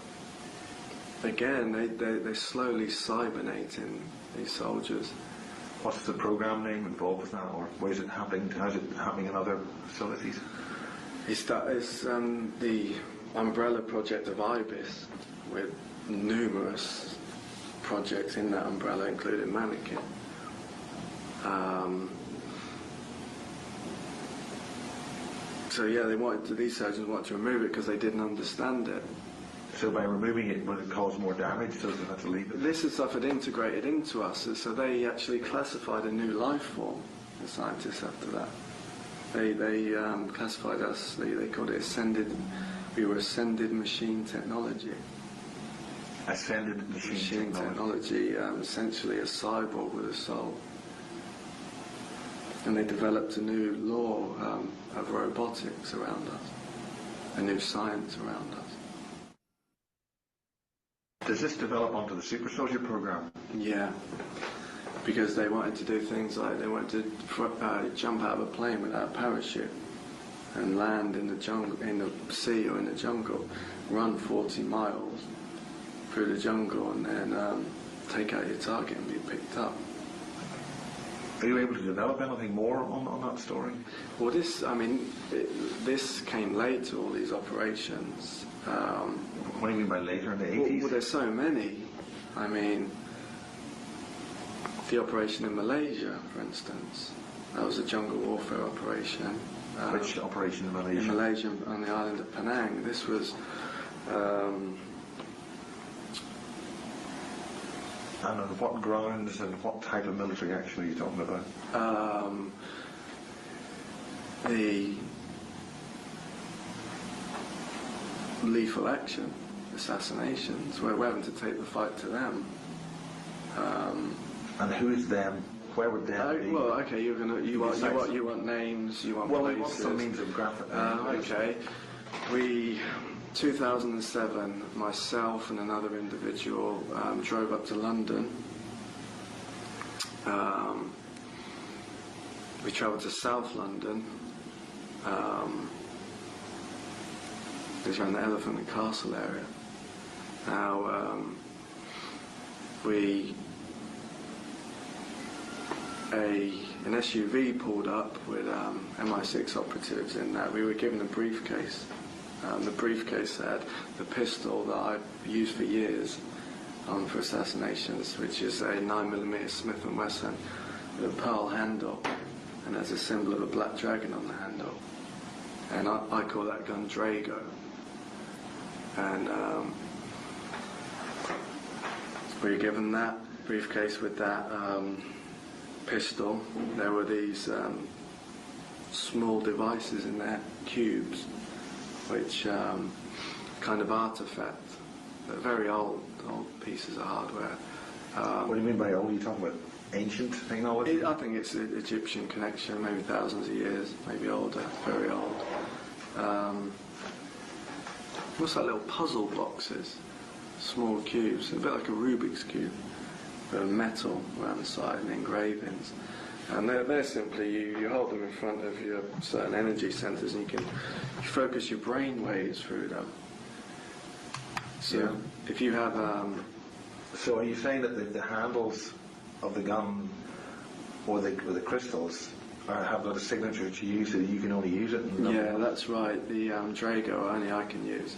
Speaker 3: Again, they're slowly cybernating these soldiers.
Speaker 2: What's the program name involved with that, or where is it happening? How's it happening in other facilities?
Speaker 3: It's the umbrella project of IBIS, with numerous projects in that umbrella, including Mannequin. So yeah, these surgeons wanted to remove it because they didn't understand it.
Speaker 2: So by removing it, would it cause more damage? So they have to leave it?
Speaker 3: This stuff had integrated into us, so they actually classified a new life form, the scientists after that. They classified us, they called it we were ascended machine technology.
Speaker 2: Ascended machine
Speaker 3: technology, essentially a cyborg with a soul. And they developed a new law of robotics around us, a new science around us.
Speaker 2: Does this develop onto the Super Soldier program?
Speaker 3: Yeah, because they wanted to do things like they wanted to jump out of a plane without a parachute and land in the jungle, in the sea or in the jungle, run 40 miles through the jungle, and then take out your target and be picked up.
Speaker 2: Are you able to develop anything more on that story?
Speaker 3: Well, this came late to all these operations.
Speaker 2: What do you mean by later, in the 80s?
Speaker 3: Well, there's so many. I mean, the operation in Malaysia, for instance, that was a jungle warfare operation.
Speaker 2: Which operation in Malaysia?
Speaker 3: In Malaysia, on the island of Penang. This was...
Speaker 2: and on what grounds and what type of military action are you talking about?
Speaker 3: the lethal action, assassinations, we're having to take the fight to them.
Speaker 2: And who's them? Where would them be?
Speaker 3: Well, okay, you want names, you want
Speaker 2: places.
Speaker 3: places.
Speaker 2: We want some means of graphic.
Speaker 3: Okay. 2007, myself and another individual drove up to London. We travelled to South London. It's around the Elephant and Castle area. Now, an SUV pulled up with MI6 operatives in that. We were given a briefcase. The briefcase had the pistol that I've used for years for assassinations, which is a 9mm Smith & Wesson with a pearl handle, and there's a symbol of a black dragon on the handle. And I call that gun Drago. And we were given that briefcase with that pistol. There were these small devices in there, cubes, which kind of artifact. They're very old pieces of hardware.
Speaker 2: What do you mean by old? Are you talking about ancient technology?
Speaker 3: I think it's an Egyptian connection, maybe thousands of years, maybe older, very old. What's that, little puzzle boxes? Small cubes, a bit like a Rubik's Cube, but metal around the side and engravings. And they're simply, you hold them in front of your certain energy centers and you focus your brain waves through them. So
Speaker 2: yeah.
Speaker 3: If you have...
Speaker 2: So are you saying that the handles of the gun or the crystals have got a signature to use so that you can only use it?
Speaker 3: Yeah, that's right. The Drago only I can use.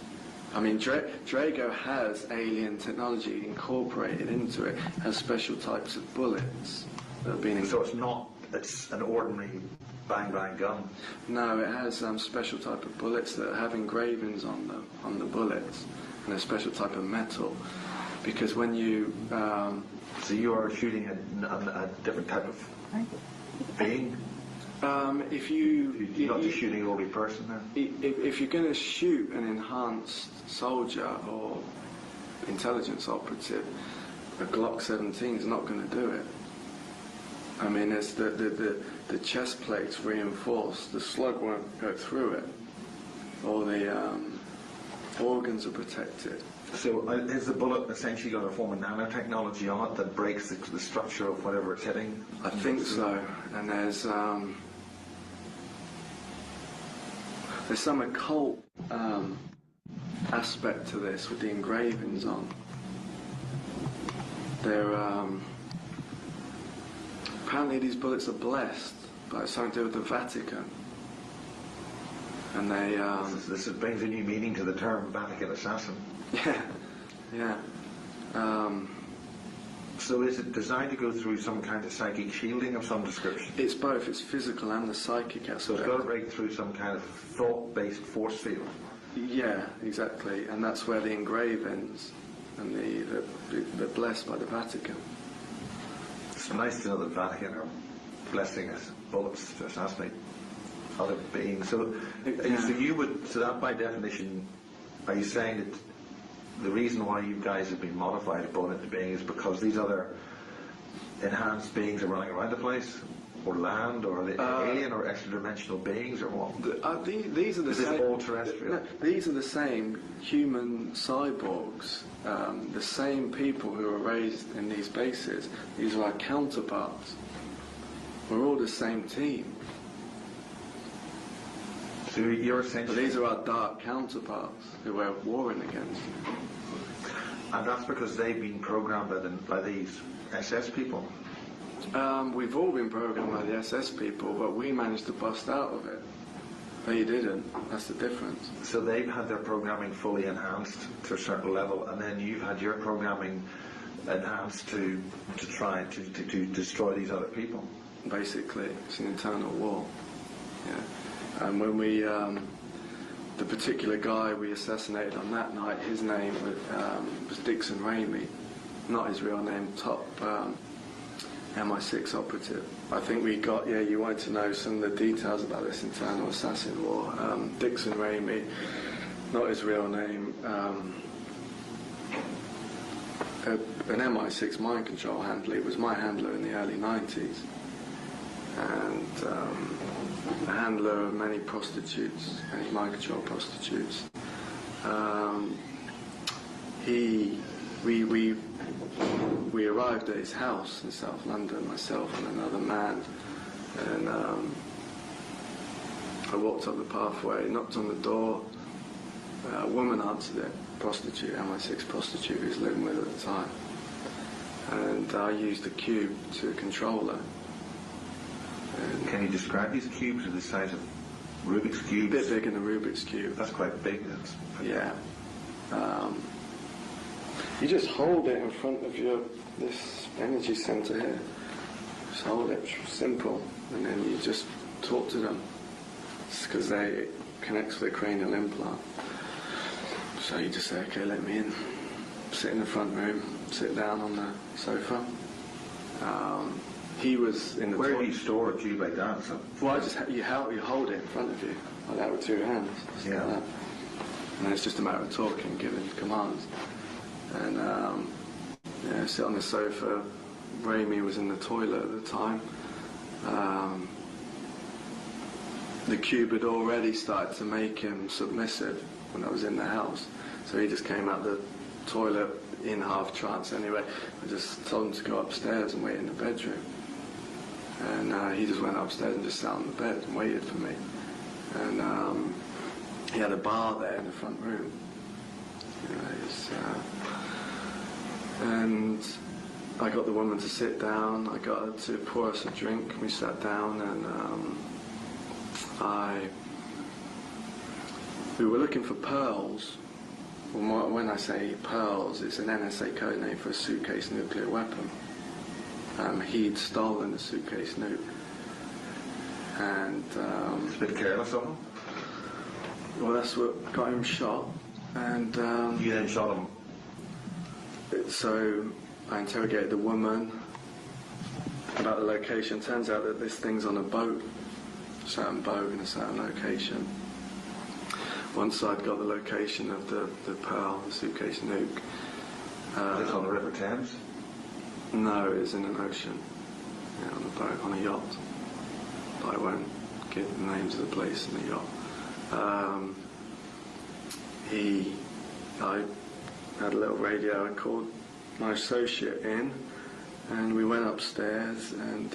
Speaker 3: I mean, Drago has alien technology incorporated into it, has special types of bullets that have been...
Speaker 2: So it's an ordinary bang-bang gun?
Speaker 3: No, it has special type of bullets that have engravings on them, on the bullets, and a special type of metal. Because when you...
Speaker 2: So you are shooting a different type of being?
Speaker 3: If you're
Speaker 2: not just shooting an ordinary person then?
Speaker 3: If you're going to shoot an enhanced soldier or intelligence operative, a Glock 17 is not going to do it. I mean, it's the chest plate's reinforced, the slug won't go through it, or the organs are protected.
Speaker 2: So is the bullet essentially going to form a nanotechnology on it that breaks the structure of whatever it's hitting?
Speaker 3: I think so, and there's some occult aspect to this with the engravings on. They're apparently these bullets are blessed by something to do with the Vatican, and they
Speaker 2: this brings a new meaning to the term Vatican assassin.
Speaker 3: yeah.
Speaker 2: So is it designed to go through some kind of psychic shielding of some description?
Speaker 3: It's both. It's physical and the psychic aspect.
Speaker 2: So it's got to break through some kind of thought-based force field?
Speaker 3: Yeah, exactly. And that's where the engravings and they're blessed by the Vatican.
Speaker 2: It's nice to know that the Vatican are blessing us bullets to assassinate other beings. So, so that by definition, are you saying that the reason why you guys have been modified, brought into being, is because these other enhanced beings are running around the place, or land, or are they alien or extra-dimensional beings, or what?
Speaker 3: These are the same.
Speaker 2: Is it all terrestrial?
Speaker 3: No, these are the same human cyborgs, the same people who are raised in these bases. These are our counterparts. We're all the same team.
Speaker 2: So you're essentially...
Speaker 3: But these are our dark counterparts who we're warring against.
Speaker 2: And that's because they've been programmed by these SS people?
Speaker 3: We've all been programmed by the SS people, but we managed to bust out of it. They didn't. That's the difference.
Speaker 2: So they've had their programming fully enhanced to a certain level, and then you've had your programming enhanced to try to destroy these other people? Basically,
Speaker 3: it's an internal war. Yeah. And when we, the particular guy we assassinated on that night, his name was Dixon Ramey, not his real name, top MI6 operative. I think we got, yeah, you wanted to know some of the details about this internal assassin war. Dixon Ramey, not his real name, an MI6 mind control handler. He was my handler in the early 90s, and a handler of many prostitutes, many mind control prostitutes. We arrived at his house in South London, myself and another man, and I walked up the pathway, knocked on the door. A woman answered it, prostitute, MI6 prostitute who was living with at the time, and I used a cube to control her. And
Speaker 2: can you describe these cubes? Are the size of Rubik's cubes?
Speaker 3: A bit bigger than a Rubik's cube.
Speaker 2: That's quite big.
Speaker 3: Yeah. You just hold it in front of this energy center here. Just hold it, simple, and then you just talk to them. It's because it connects with a cranial implant. So you just say, okay, let me in. Sit in the front room, sit down on the sofa. He was in the
Speaker 2: Where do you store a cube like that? So
Speaker 3: well, you hold it in front of you, like that with two hands.
Speaker 2: Yeah.
Speaker 3: Like that. And then it's just a matter of talking, giving commands. And yeah, sit on the sofa. Ramey was in the toilet at the time. The cube had already started to make him submissive when I was in the house. So he just came out the toilet in half trance anyway. I just told him to go upstairs and wait in the bedroom. And he just went upstairs and just sat on the bed and waited for me. And he had a bar there in the front room. You know, and I got the woman to sit down. I got her to pour us a drink. We sat down, and we were looking for pearls. Well, when I say pearls, it's an NSA code name for a suitcase nuclear weapon. He'd stolen the suitcase nuke, and
Speaker 2: it's a bit careless of him.
Speaker 3: Well, that's what got him shot. And
Speaker 2: you then shot him.
Speaker 3: So I interrogated the woman about the location. Turns out that this thing's on a boat, a certain boat in a certain location. Once I'd got the location of the pearl, the suitcase nuke.
Speaker 2: It's on the River Thames?
Speaker 3: No, it was in an ocean. Yeah, on a boat, on a yacht. But I won't give the names of the place in the yacht. I had a little radio. I called my associate in, and we went upstairs, and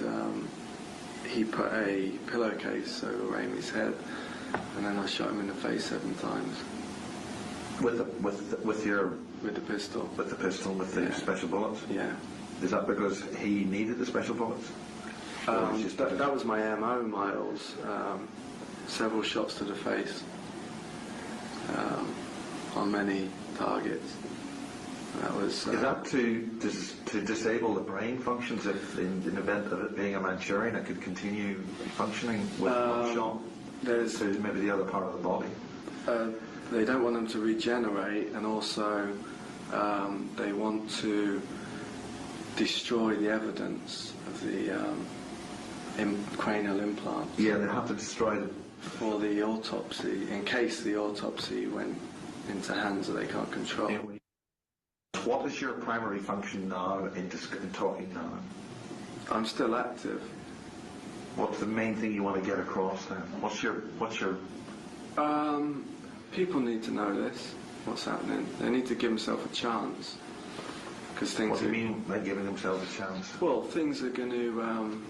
Speaker 3: he put a pillowcase over Ramey's head, and then I shot him in the face 7 times.
Speaker 2: With the
Speaker 3: pistol.
Speaker 2: With the pistol, with the special bullets?
Speaker 3: Yeah.
Speaker 2: Is that because he needed the special bullets?
Speaker 3: That was my MO, Miles. Several shots to the face on many targets. That was.
Speaker 2: Is that to disable the brain functions if, in the event of it being a Manchurian, it could continue functioning with one shot to maybe the other part of the body?
Speaker 3: They don't want them to regenerate, and also they want to destroy the evidence of the cranial implant.
Speaker 2: Yeah, they have to destroy them.
Speaker 3: For the autopsy, in case the autopsy went into hands that they can't control.
Speaker 2: What is your primary function now in talking now?
Speaker 3: I'm still active.
Speaker 2: What's the main thing you want to get across then? What's your
Speaker 3: People need to know this, what's happening. They need to give themselves a chance. Because things.
Speaker 2: What do you mean by giving themselves a chance?
Speaker 3: Well, things are going to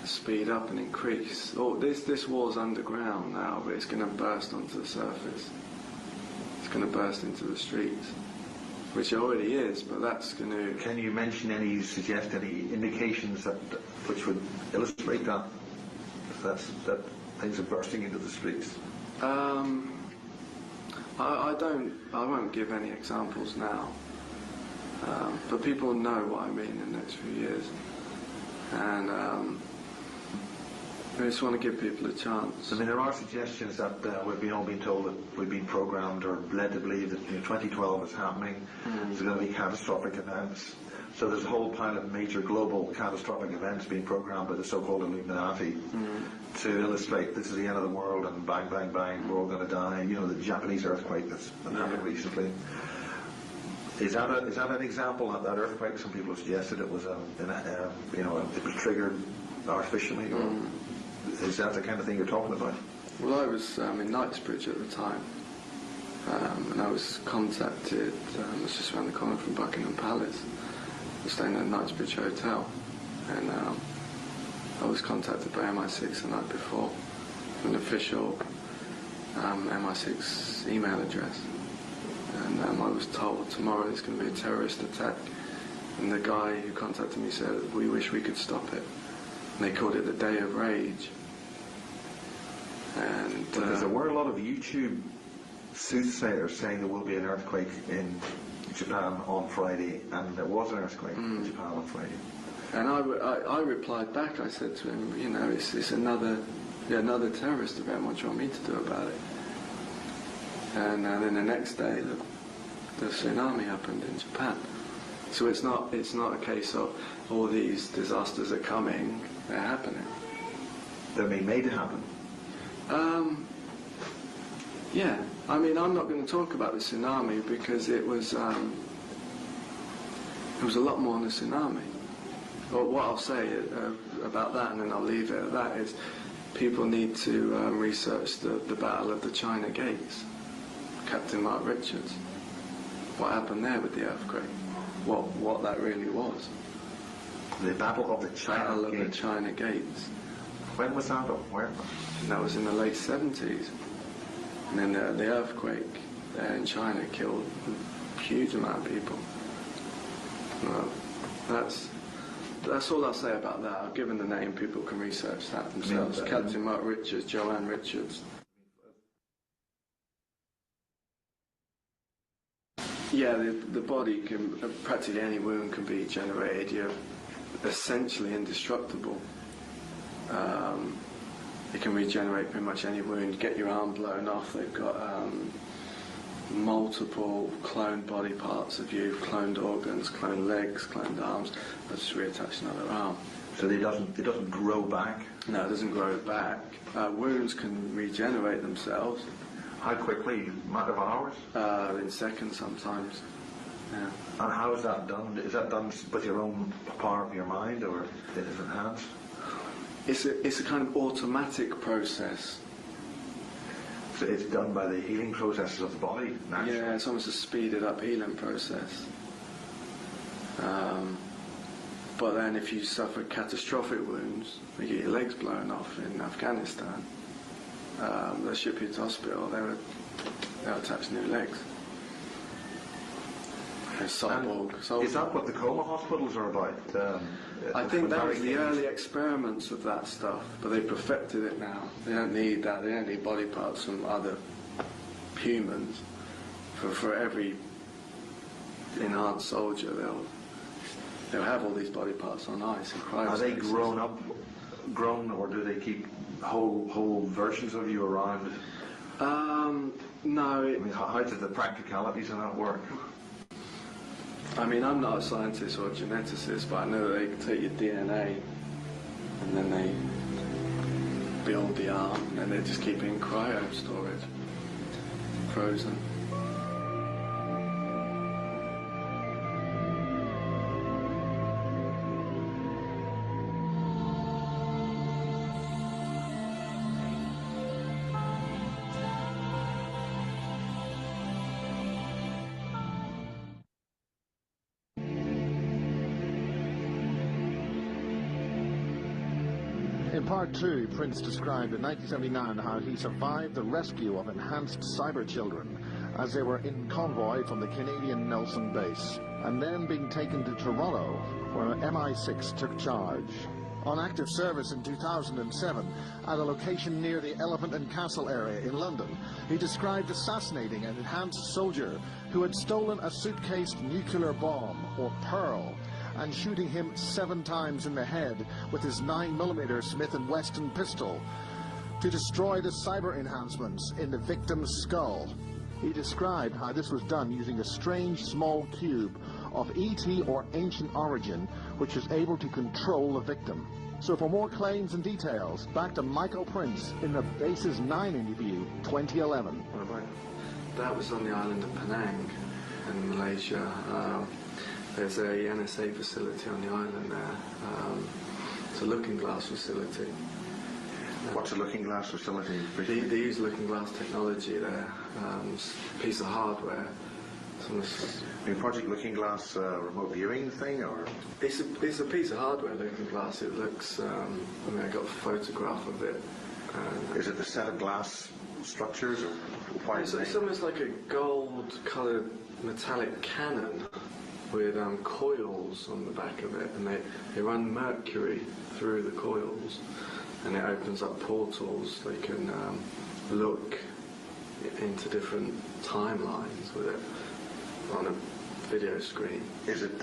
Speaker 3: speed up and increase. Oh, this war's underground now, but it's going to burst onto the surface. It's going to burst into the streets, which it already is, but that's going to...
Speaker 2: Can you suggest any indications which would illustrate that things are bursting into the streets?
Speaker 3: I won't give any examples now, but people know what I mean in the next few years. And I just want to give people a chance.
Speaker 2: I mean, there are suggestions that we've all been told that we've been programmed or led to believe that 2012 is happening. There's going to be catastrophic events. So there's a whole pile of major global catastrophic events being programmed by the so-called Illuminati to illustrate this is the end of the world and bang, bang, bang, we're all going to die. You know, the Japanese earthquake that's happened recently. Is that an example of that earthquake? Some people have suggested it was it was triggered artificially, or is that the kind of thing you're talking about?
Speaker 3: Well, I was in Knightsbridge at the time, and I was contacted. It was just around the corner from Buckingham Palace. I was staying at Knightsbridge Hotel, and I was contacted by MI6 the night before, an official MI6 email address. And I was told tomorrow there's going to be a terrorist attack. And the guy who contacted me said, we wish we could stop it. And they called it the Day of Rage. And
Speaker 2: because there were a lot of YouTube soothsayers saying there will be an earthquake in Japan on Friday, and there was an earthquake in Japan on Friday.
Speaker 3: And I replied back, I said to him, you know, it's another terrorist event, what do you want me to do about it? And then the next day, the tsunami happened in Japan. So it's not a case of all these disasters are coming; they're happening.
Speaker 2: They're being made to happen.
Speaker 3: Yeah. I mean, I'm not going to talk about the tsunami because it was a lot more than a tsunami. But what I'll say about that, and then I'll leave it at that, is people need to research the Battle of the China Gates. Captain Mark Richards. What happened there with the earthquake? What that really was.
Speaker 2: The Battle of the
Speaker 3: China Gates.
Speaker 2: When was that? Where?
Speaker 3: And that was in the late 70s. And then the earthquake there in China killed a huge amount of people. Well, that's all I'll say about that. I've given the name, people can research that themselves. Captain Mark Richards, Joanne Richards. Yeah, the body can, practically any wound can be generated. You're essentially indestructible. It can regenerate pretty much any wound. Get your arm blown off. They've got multiple cloned body parts of you, cloned organs, cloned legs, cloned arms. They'll just reattach another arm.
Speaker 2: So it doesn't grow back?
Speaker 3: No, it doesn't grow back. Wounds can regenerate themselves.
Speaker 2: How quickly? A matter of hours?
Speaker 3: In seconds sometimes. Yeah.
Speaker 2: And how is that done? Is that done with your own power of your mind, or in different hands?
Speaker 3: It's a kind of automatic process.
Speaker 2: So it's done by the healing processes of the body, naturally?
Speaker 3: Yeah, it's almost a speeded up healing process. But then if you suffer catastrophic wounds, you get your legs blown off in Afghanistan, they'll ship you to hospital, they'll attach new legs. Cyborg.
Speaker 2: Is that what the coma hospitals are about?
Speaker 3: I think that was the early experiments of that stuff, but they perfected it now. They don't need that. They don't need body parts from other humans. For every enhanced soldier, they'll have all these body parts on ice in cryospace.
Speaker 2: Are they grown, or do they keep whole versions of you around?
Speaker 3: No.
Speaker 2: I mean, how do the practicalities of that work?
Speaker 3: I mean, I'm not a scientist or a geneticist, but I know that they can take your DNA and then they build the arm and then they just keep it in cryo storage, frozen.
Speaker 1: In part 2, Prince described in 1979 how he survived the rescue of enhanced cyber children as they were in convoy from the Canadian Nelson base, and then being taken to Toronto, where MI6 took charge. On active service in 2007, at a location near the Elephant and Castle area in London, he described assassinating an enhanced soldier who had stolen a suitcase nuclear bomb, or Pearl, and shooting him 7 times in the head with his 9mm Smith & Wesson pistol to destroy the cyber enhancements in the victim's skull. He described how this was done using a strange small cube of ET or ancient origin, which was able to control the victim. So for more claims and details, back to Michael Prince in the Bases 9 interview, 2011.
Speaker 3: That was on the island of Penang in Malaysia. There's a NSA facility on the island there. It's a looking glass facility.
Speaker 2: What's a looking glass facility?
Speaker 3: They use looking glass technology there. It's a piece of hardware.
Speaker 2: Project Looking Glass remote viewing thing, or?
Speaker 3: It's a piece of hardware, looking glass. It looks, I mean, I got a photograph of it.
Speaker 2: Is it the set of glass structures, or why is it?
Speaker 3: It's almost like a gold-coloured metallic cannon with coils on the back of it, and they run mercury through the coils, and it opens up portals. They can look into different timelines with it on a video screen.
Speaker 2: Is it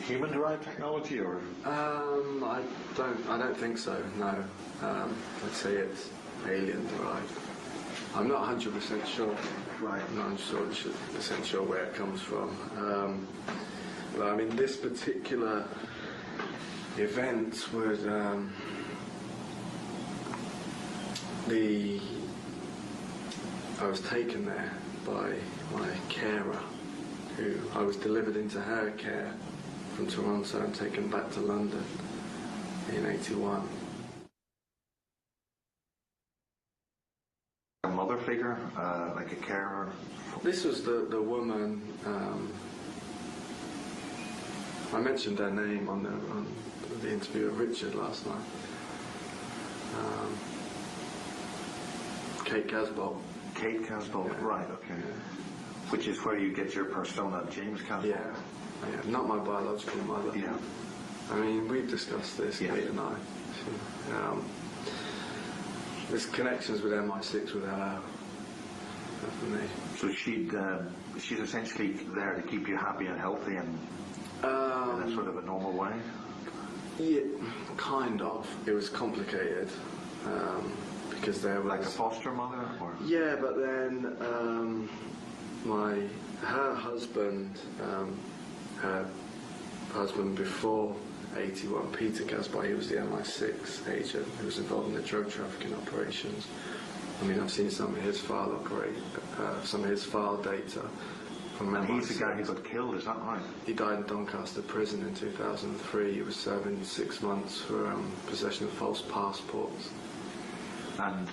Speaker 2: human-derived technology, or?
Speaker 3: I don't think so. No, I'd say it's alien-derived. I'm not 100% sure.
Speaker 2: Right.
Speaker 3: I'm not 100% sure where it comes from. But I mean, this particular event would I was taken there by my carer, who I was delivered into her care from Toronto and taken back to London in '81.
Speaker 2: A mother figure, like a carer?
Speaker 3: This was the woman, I mentioned her name on the interview with Richard last night. Kate Casbolt.
Speaker 2: Kate Casbolt,
Speaker 3: yeah.
Speaker 2: Right, okay.
Speaker 3: Yeah.
Speaker 2: Which is where you get your persona, James Casbolt?
Speaker 3: Yeah, not my biological mother.
Speaker 2: Yeah.
Speaker 3: I mean, we've discussed this,
Speaker 2: Yeah.
Speaker 3: Kate and I. There's connections with MI6 with her, definitely.
Speaker 2: So she's essentially there to keep you happy and healthy and in a sort of a normal way?
Speaker 3: Yeah, kind of. It was complicated because there was...
Speaker 2: Like a foster mother? Or?
Speaker 3: Yeah, but then her husband before 81P Casbolt, he was the MI6 agent who was involved in the drug trafficking operations. I mean, I've seen some of his file data from MI6.
Speaker 2: And he's the guy who got killed, is that right?
Speaker 3: He died in Doncaster prison in 2003. He was serving 6 months for possession of false passports.
Speaker 2: And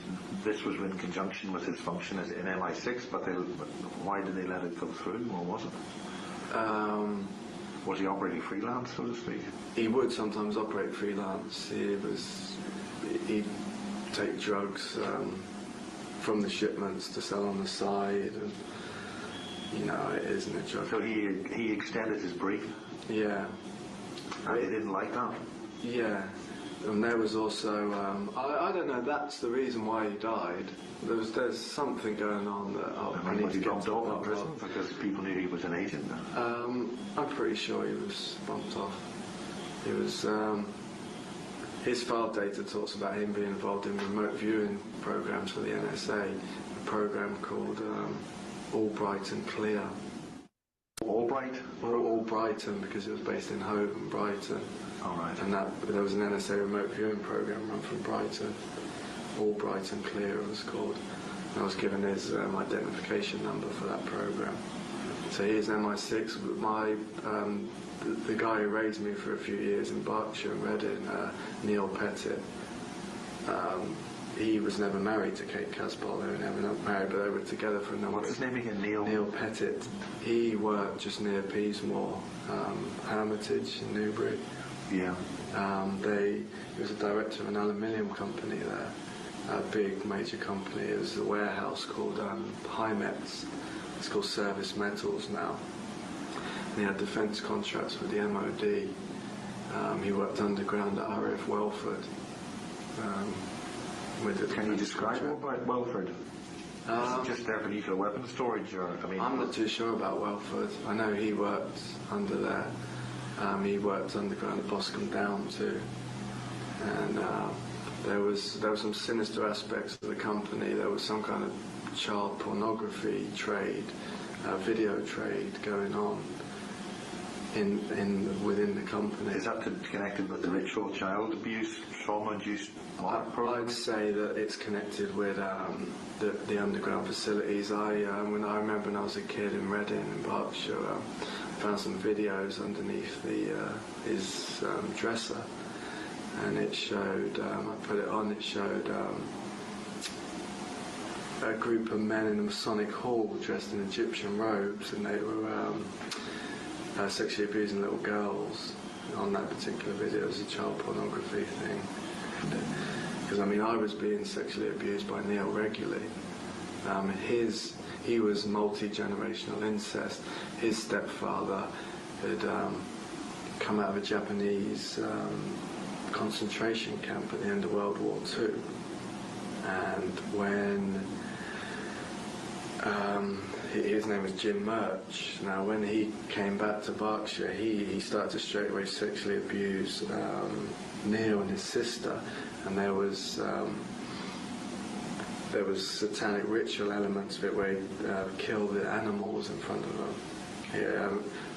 Speaker 2: this was in conjunction with his function in MI6, but why did they let it go through, or was it? Was he operating freelance, so to speak?
Speaker 3: He would sometimes operate freelance. He'd take drugs from the shipments to sell on the side, and you know, it isn't a drug.
Speaker 2: So he extended his brief?
Speaker 3: Yeah.
Speaker 2: And they didn't like that?
Speaker 3: Yeah. And there was also, I don't know, that's the reason why he died. There's something going on that I need
Speaker 2: was
Speaker 3: to
Speaker 2: he
Speaker 3: get
Speaker 2: bumped
Speaker 3: to the
Speaker 2: off in
Speaker 3: bottom
Speaker 2: prison
Speaker 3: of.
Speaker 2: because people knew he was an agent then?
Speaker 3: I'm pretty sure he was bumped off. He was, his file data talks about him being involved in remote viewing programs for the NSA, a program called Albrighton Clear.
Speaker 2: Albright?
Speaker 3: Albrighton, because it was based in Hove and Brighton.
Speaker 2: All right.
Speaker 3: And there was an NSA remote viewing program run from Brighton. Albrighton Clear it was called. And I was given his identification number for that program. So here's MI6. The guy who raised me for a few years in Berkshire and Reading, Neil Pettit. He was never married to Kate Casbolt. They were never married, but they were together for a number.
Speaker 2: What's his name again? Neil
Speaker 3: Pettit. He worked just near Peasmore, Hermitage in Newbury.
Speaker 2: Yeah.
Speaker 3: He was a director of an aluminium company there, a big major company. It was a warehouse called Hymex. It's called Service Metals now. And he had defence contracts with the MOD. He worked underground at RAF Welford.
Speaker 2: Can you describe more about Welford? Is it just there for nuclear weapons storage, or I mean?
Speaker 3: I'm not too sure about Welford. I know he worked under there. He worked underground at Boscombe Down too, and there were some sinister aspects of the company. There was some kind of child pornography trade, video trade going on within the company.
Speaker 2: Is that connected with the ritual child abuse, trauma-induced program?
Speaker 3: I'd say that it's connected with the underground facilities. When I remember when I was a kid in Reading in Berkshire, I found some videos underneath his dresser, and it showed, I put it on, it showed a group of men in a Masonic hall dressed in Egyptian robes, and they were sexually abusing little girls. On that particular video, it was a child pornography thing. Because I mean, I was being sexually abused by Neil regularly. He was multi-generational incest. His stepfather had come out of a Japanese concentration camp at the end of World War II, and when his name was Jim Murch. Now, when he came back to Berkshire, he started to straight away sexually abuse Neil and his sister, and there was satanic ritual elements of it where he killed the animals in front of them.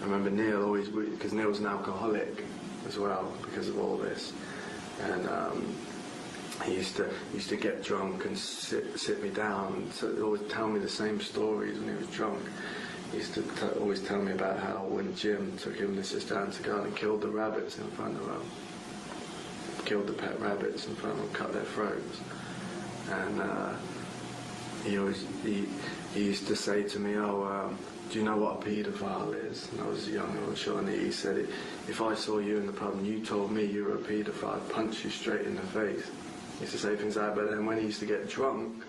Speaker 3: I remember Neil always, because Neil was an alcoholic as well because of all this, and he used to get drunk and sit me down and always tell me the same stories when he was drunk. He used to always tell me about how when Jim took him and his sister down to go and killed the rabbits in front of them, killed the pet rabbits in front of them, cut their throats. And he used to say to me, "Oh, do you know what a paedophile is?" And I was young, I was sure, and he said, "If I saw you in the pub and you told me you were a paedophile, I'd punch you straight in the face." He used to say things like that. But then when he used to get drunk,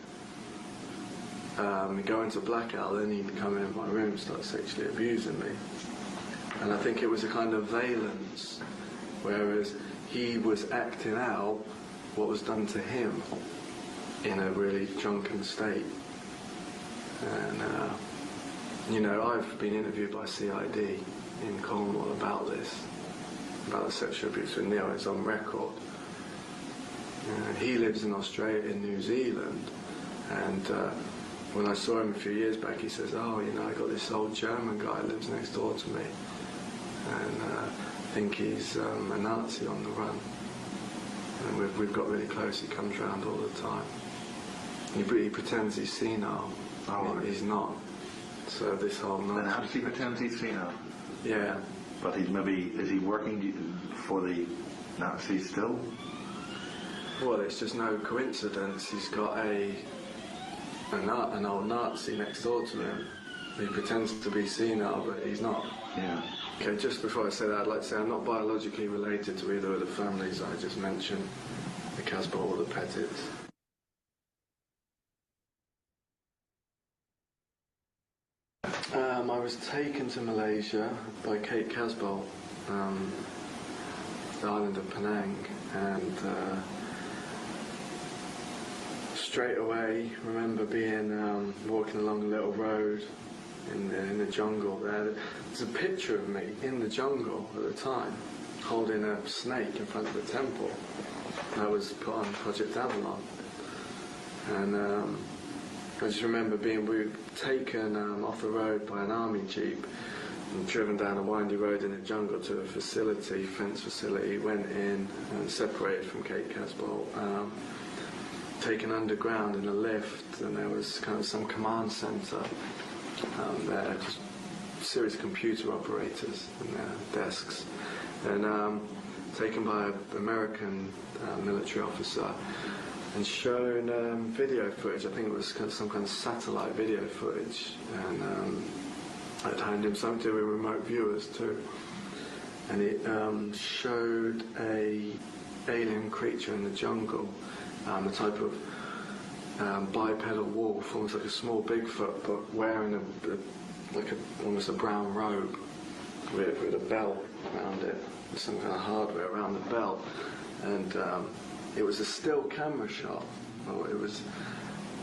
Speaker 3: he'd go into blackout, then he'd come in my room and start sexually abusing me. And I think it was a kind of valence, whereas he was acting out what was done to him in a really drunken state. And you know, I've been interviewed by CID in Cornwall about this, about the sexual abuse with Neil. It's on record. He lives in Australia, in New Zealand, and when I saw him a few years back, he says, "Oh, you know, I got this old German guy who lives next door to me, and I think he's a Nazi on the run." And we've got really close. He comes round all the time. He pretends he's senile.
Speaker 2: Oh,
Speaker 3: He's not. So this whole
Speaker 2: Then how does he pretend he's senile?
Speaker 3: Yeah.
Speaker 2: But is he working for the Nazis still?
Speaker 3: Well, it's just no coincidence. He's got an old Nazi next door to him. He pretends to be senile, but he's not.
Speaker 2: Yeah.
Speaker 3: Okay, just before I say that, I'd like to say I'm not biologically related to either of the families I just mentioned, the Casbolt or the Pettits. I was taken to Malaysia by Kate Casbolt, the island of Penang, and straight away remember being walking along a little road in the jungle there. There's a picture of me in the jungle at the time, holding a snake in front of the temple. I was put on Project Avalon, and I just remember we were taken off the road by an army jeep and driven down a windy road in the jungle to a facility, fence facility, went in and separated from Kate Casbolt, taken underground in a lift, and there was kind of some command centre there, just a series of computer operators in their desks, and taken by an American military officer and shown video footage. I think it was some kind of satellite video footage, and I'd hand him something to do with remote viewers too, and it showed a alien creature in the jungle, a type of bipedal wolf, almost like a small Bigfoot, but wearing almost a brown robe with a belt around it, with some kind of hardware around the belt, and it was a still camera shot.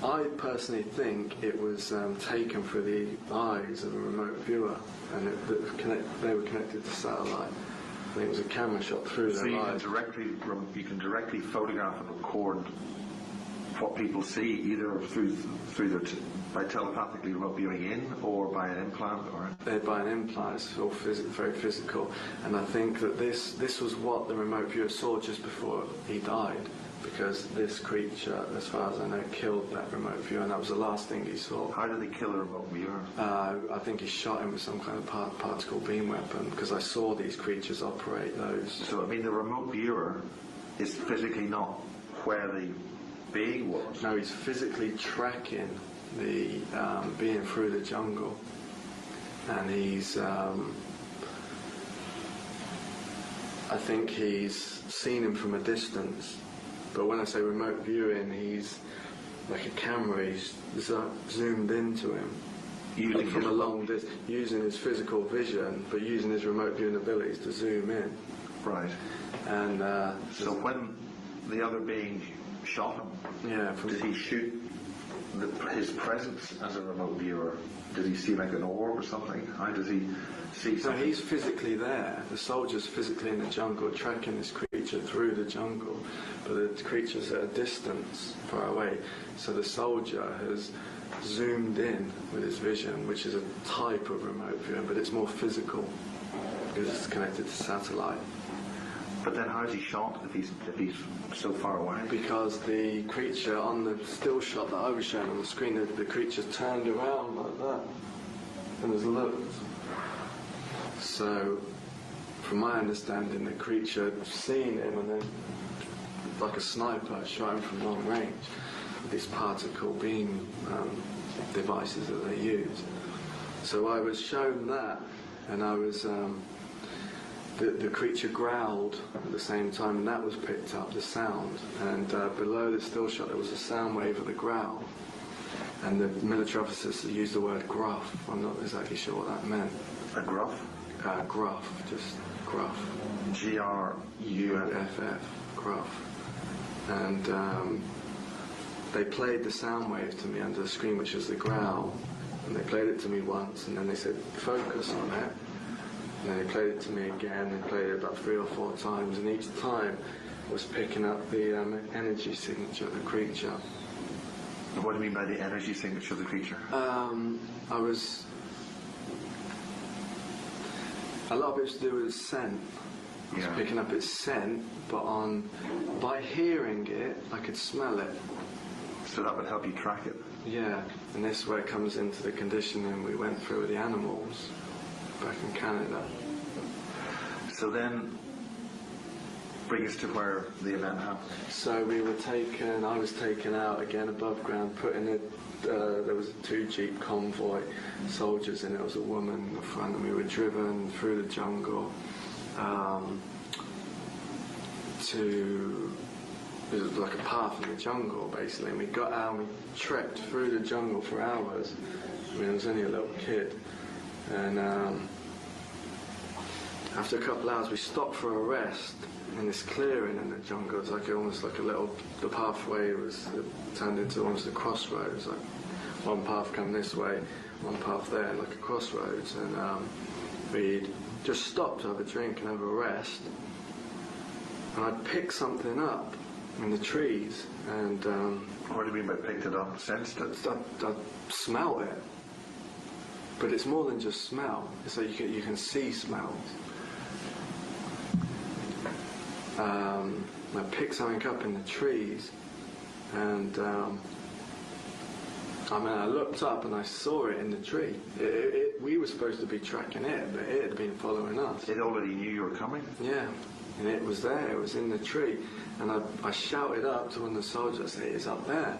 Speaker 3: I personally think it was taken through the eyes of a remote viewer, and they were connected to satellite. I think it was a camera shot through
Speaker 2: So
Speaker 3: their
Speaker 2: you
Speaker 3: eyes.
Speaker 2: you can directly photograph and record what people see, either by telepathically remote viewing in, or by an implant, or
Speaker 3: By an implant. It's all very physical, and I think that this was what the remote viewer saw just before he died, because this creature, as far as I know, killed that remote viewer, and that was the last thing he saw.
Speaker 2: How did they kill a remote viewer?
Speaker 3: I think he shot him with some kind of particle beam weapon, because I saw these creatures operate those.
Speaker 2: So I mean, the remote viewer is physically not where the being was.
Speaker 3: No, he's physically tracking the being through the jungle, and he's I think he's seen him from a distance, but when I say remote viewing, he's like a camera, he's zoomed into him from a long distance, using his physical vision but using his remote viewing abilities to zoom in.
Speaker 2: Right.
Speaker 3: And
Speaker 2: so when the other being shot him, did he shoot his presence as a remote viewer? Did he see like an orb or something? How does he see something?
Speaker 3: No, he's physically there. The soldier's physically in the jungle, tracking this creature through the jungle, but the creature's at a distance far away. So the soldier has zoomed in with his vision, which is a type of remote viewing, but it's more physical because it's connected to satellite.
Speaker 2: But then how is he shot if he's so far away?
Speaker 3: Because the creature on the still shot that I was showing on the screen, the creature turned around like that and has looked. So, from my understanding, the creature had seen him and then, like a sniper, shot him from long range with these particle beam devices that they use. So I was shown that, and I was... The creature growled at the same time, and that was picked up, the sound. And below the still shot, there was a sound wave of the growl. And the military officers used the word gruff. I'm not exactly sure what that meant.
Speaker 2: A gruff?
Speaker 3: Gruff, just gruff.
Speaker 2: G-R-U-F-F.
Speaker 3: Gruff. And they played the sound wave to me under the screen, which was the growl. And they played it to me once, and then they said, focus on it. And then they played it to me again, and played it about 3 or 4 times, and each time I was picking up the energy signature of the creature.
Speaker 2: And what do you mean by the energy signature of the creature?
Speaker 3: I was... A lot of it was to do with its scent. I was picking up its scent, but by hearing it, I could smell it.
Speaker 2: So that would help you track it?
Speaker 3: Yeah, and this is where it comes into the conditioning we went through with the animals back in Canada.
Speaker 2: So then, bring us to where the event happened.
Speaker 3: So I was taken out again above ground, put in there was a 2-jeep convoy, soldiers in it, there was a woman in the front, and we were driven through the jungle it was like a path in the jungle basically, and we got out and we trekked through the jungle for hours. I mean, I was only a little kid, and after a couple of hours we stopped for a rest in this clearing in the jungle. It was like almost like the pathway turned into almost a crossroads, like one path come this way, one path there, like a crossroads, and we'd just stopped to have a drink and have a rest, and I'd pick something up in the trees, and
Speaker 2: what do you mean by picked it up? Sensed it?
Speaker 3: I smelled it, but it's more than just smell. It's like you can see smells. I picked something up in the trees, and I looked up and I saw it in the tree. We were supposed to be tracking it, but it had been following us.
Speaker 2: It already knew you were coming?
Speaker 3: Yeah, and it was there, it was in the tree. And I shouted up to one of the soldiers, I said, it's up there.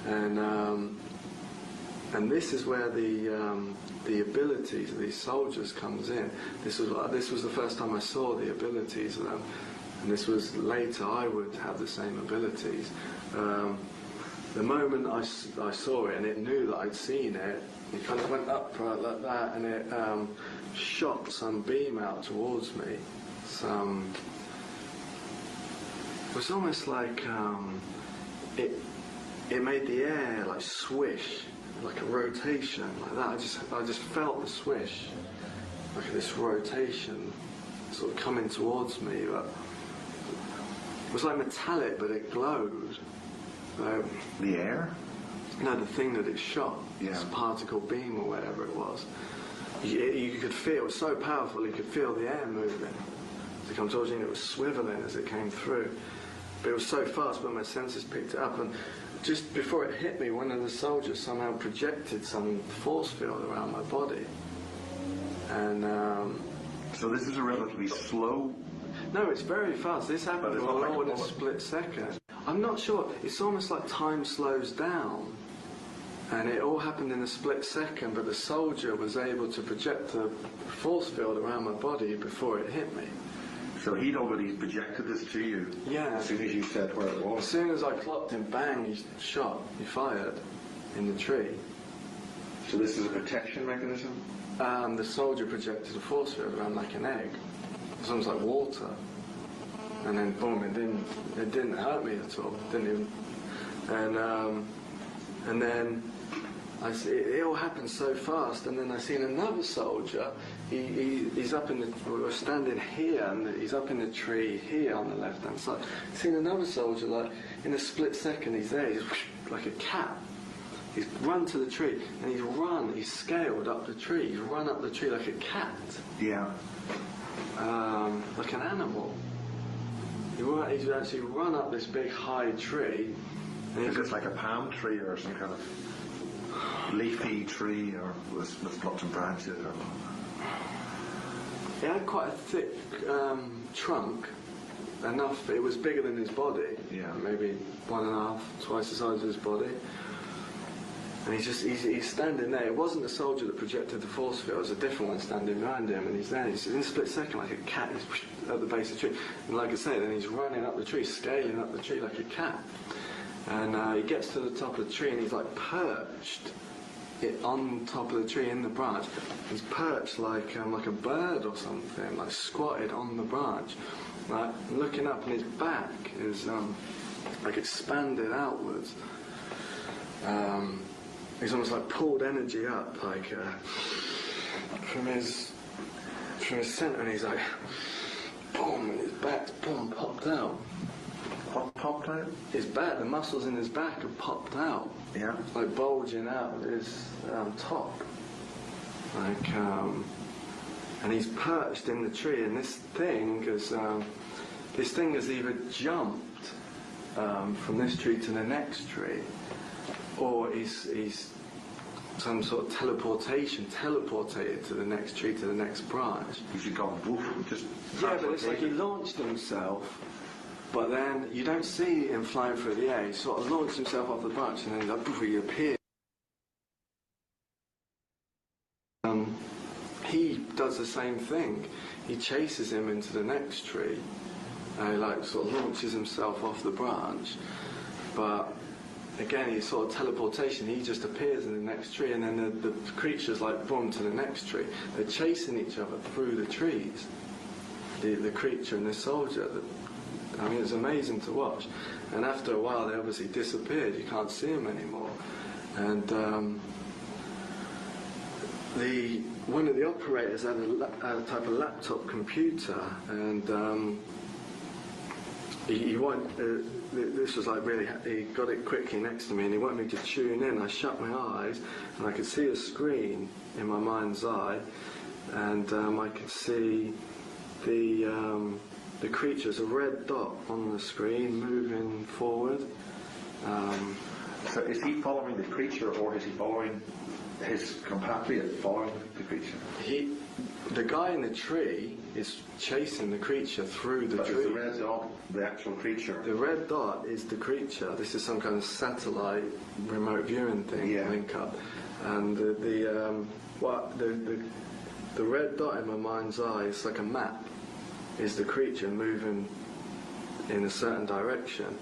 Speaker 3: And this is where the abilities of these soldiers comes in. This was the first time I saw the abilities of them. And this was later I would have the same abilities. The moment I saw it and it knew that I'd seen it, it kind of went up right like that, and it shot some beam out towards me. It was almost like it made the air like swish, like a rotation like that. I just felt the swish, like this rotation sort of coming towards me. But it was like metallic, but it glowed.
Speaker 2: The air?
Speaker 3: No, the thing that it shot.
Speaker 2: Yeah.
Speaker 3: This particle beam or whatever it was. You could feel, it was so powerful, you could feel the air moving. As it came towards you, and it was swiveling as it came through. But it was so fast when my senses picked it up, and just before it hit me, one of the soldiers somehow projected some force field around my body. And
Speaker 2: so this is a relatively slow...
Speaker 3: No, it's very fast. This happened all
Speaker 2: like
Speaker 3: in a split second. I'm not sure. It's almost like time slows down. And it all happened in a split second, but the soldier was able to project the force field around my body before it hit me.
Speaker 2: So he'd already projected this to you?
Speaker 3: Yeah.
Speaker 2: As soon as you said where it was?
Speaker 3: As soon as I clocked him, bang, he shot. He fired in the tree.
Speaker 2: So this is a protection mechanism?
Speaker 3: The soldier projected a force field around like an egg. It was almost like water. And then boom, it didn't hurt me at all. Didn't even. And then it all happened so fast. And then I seen another soldier. He's up in the. We're standing here, and he's up in the tree here on the left-hand side. Seen another soldier, like in a split second, he's there. He's like a cat. He's run to the tree, and he's scaled up the tree. He's run up the tree like a cat.
Speaker 2: Yeah.
Speaker 3: Like an animal. He's actually run up this big high tree. And
Speaker 2: Is it like a palm tree or some kind of leafy tree or with lots of branches? Or...
Speaker 3: He had quite a thick trunk. Enough, it was bigger than his body.
Speaker 2: Yeah.
Speaker 3: Maybe 1.5, twice the size of his body. And he's standing there. It wasn't the soldier that projected the force field, it was a different one standing behind him, and he's there. He's in a split second like a cat. He's at the base of the tree. And like I say, then he's running up the tree, scaling up the tree like a cat. And he gets to the top of the tree, and he's like perched on top of the tree in the branch. He's perched like a bird or something, like squatted on the branch. Like looking up, and his back is like expanded outwards. He's almost like pulled energy up, like from his centre, and he's like, boom, and his back's boom popped out.
Speaker 2: What popped out?
Speaker 3: His back, the muscles in his back have popped out.
Speaker 2: Yeah.
Speaker 3: Like bulging out of his top. Like, and he's perched in the tree, and this thing has either jumped from this tree to the next tree, or he's some sort of teleported to the next tree, to the next branch.
Speaker 2: He's gone woof, just...
Speaker 3: Yeah, but it's like he launched himself, but then you don't see him flying through the air. He sort of launched himself off the branch, and then he's like, poof, he appeared. He does the same thing. He chases him into the next tree, and he like sort of launches himself off the branch, but again, he's sort of teleportation. He just appears in the next tree, and then the creature's like boom to the next tree. They're chasing each other through the trees. The creature and the soldier. I mean, it's amazing to watch. And after a while, they obviously disappeared. You can't see them anymore. And one of the operators had a type of laptop computer, and this was like really, he got it quickly next to me, and he wanted me to tune in. I shut my eyes, and I could see a screen in my mind's eye, and I could see the creature's a red dot on the screen moving forward.
Speaker 2: So is he following the creature, or is he following his compatriot following the creature?
Speaker 3: The guy in the tree is chasing the creature through the tree.
Speaker 2: Is the red dot the actual creature?
Speaker 3: The red dot is the creature. This is some kind of satellite remote viewing thing, link up. And the red dot in my mind's eye is like a map. Is the creature moving in a certain direction,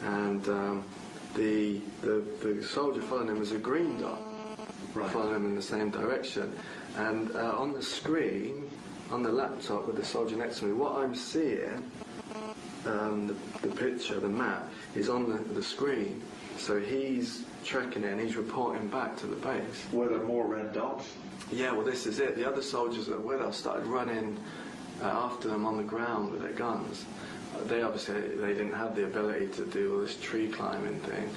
Speaker 3: and the soldier following him is a green dot, following him in the same direction. And on the screen, on the laptop with the soldier next to me, what I'm seeing, the picture, the map, is on the screen. So he's tracking it, and he's reporting back to the base.
Speaker 2: Were there more red dots?
Speaker 3: Yeah, well, this is it. The other soldiers that were with us started running after them on the ground with their guns. They obviously didn't have the ability to do all this tree climbing thing.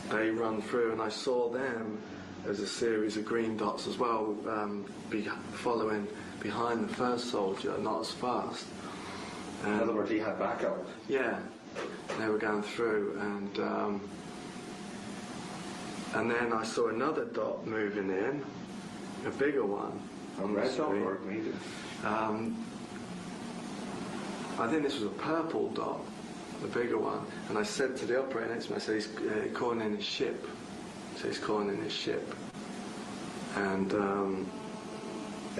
Speaker 3: They run through, and I saw them as a series of green dots as well, following behind the first soldier, not as fast.
Speaker 2: In other words, he had backup.
Speaker 3: Yeah, they were going through, and then I saw another dot moving in, a bigger one.
Speaker 2: A red dot or a green dot?
Speaker 3: I think this was a purple dot, the bigger one. And I said to the operator next to me, I said, he's calling in his ship. So he's calling in his ship. And
Speaker 2: in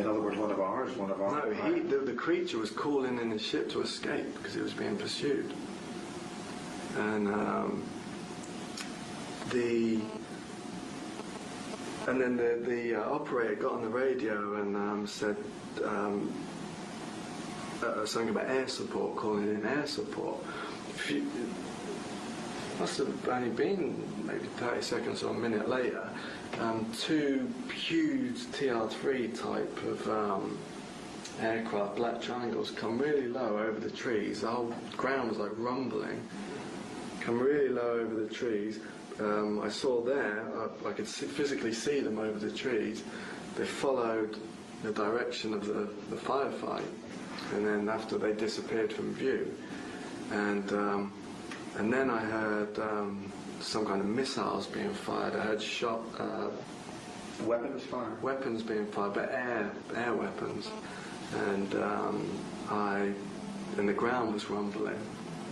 Speaker 2: other words, one of ours.
Speaker 3: No, the creature was calling in his ship to escape because he was being pursued. And then the operator got on the radio and said something about air support, calling in air support. Must have only been maybe 30 seconds or a minute later. Two huge TR-3 type of aircraft, black triangles, come really low over the trees. The whole ground was like rumbling. Come really low over the trees. I saw there, I could physically see them over the trees. They followed the direction of the firefight, and then after they disappeared from view. And then I heard some kind of missiles being fired. I heard shot.
Speaker 2: Weapons fired?
Speaker 3: Weapons being fired, but air weapons. And the ground was rumbling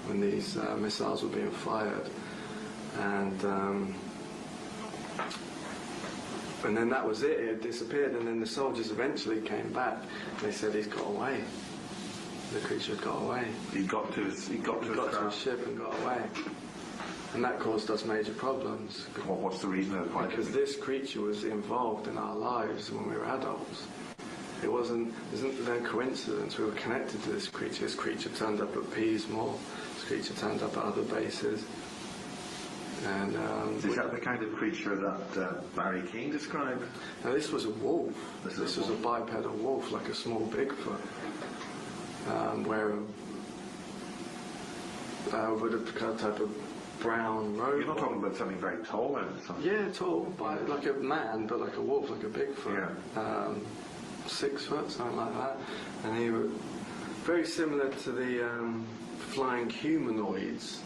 Speaker 3: when these missiles were being fired. And then that was it. It had disappeared. And then the soldiers eventually came back. They said he's got away. The creature had got away.
Speaker 2: He got to his
Speaker 3: ship and got away. And that caused us major problems.
Speaker 2: What's the reason of why?
Speaker 3: Because this creature was involved in our lives when we were adults. There's no coincidence. We were connected to this creature. This creature turned up at Peasmore. This creature turned up at other bases. And
Speaker 2: is that the kind of creature that Barry King described?
Speaker 3: Now this was a wolf. This was a bipedal wolf, like a small Bigfoot. With a kind of type of brown robe.
Speaker 2: You're not talking about something very tall then?
Speaker 3: Yeah, tall, like a man, but like a wolf, like a Bigfoot.
Speaker 2: Yeah.
Speaker 3: 6 foot, something like that. And he was very similar to the flying humanoids,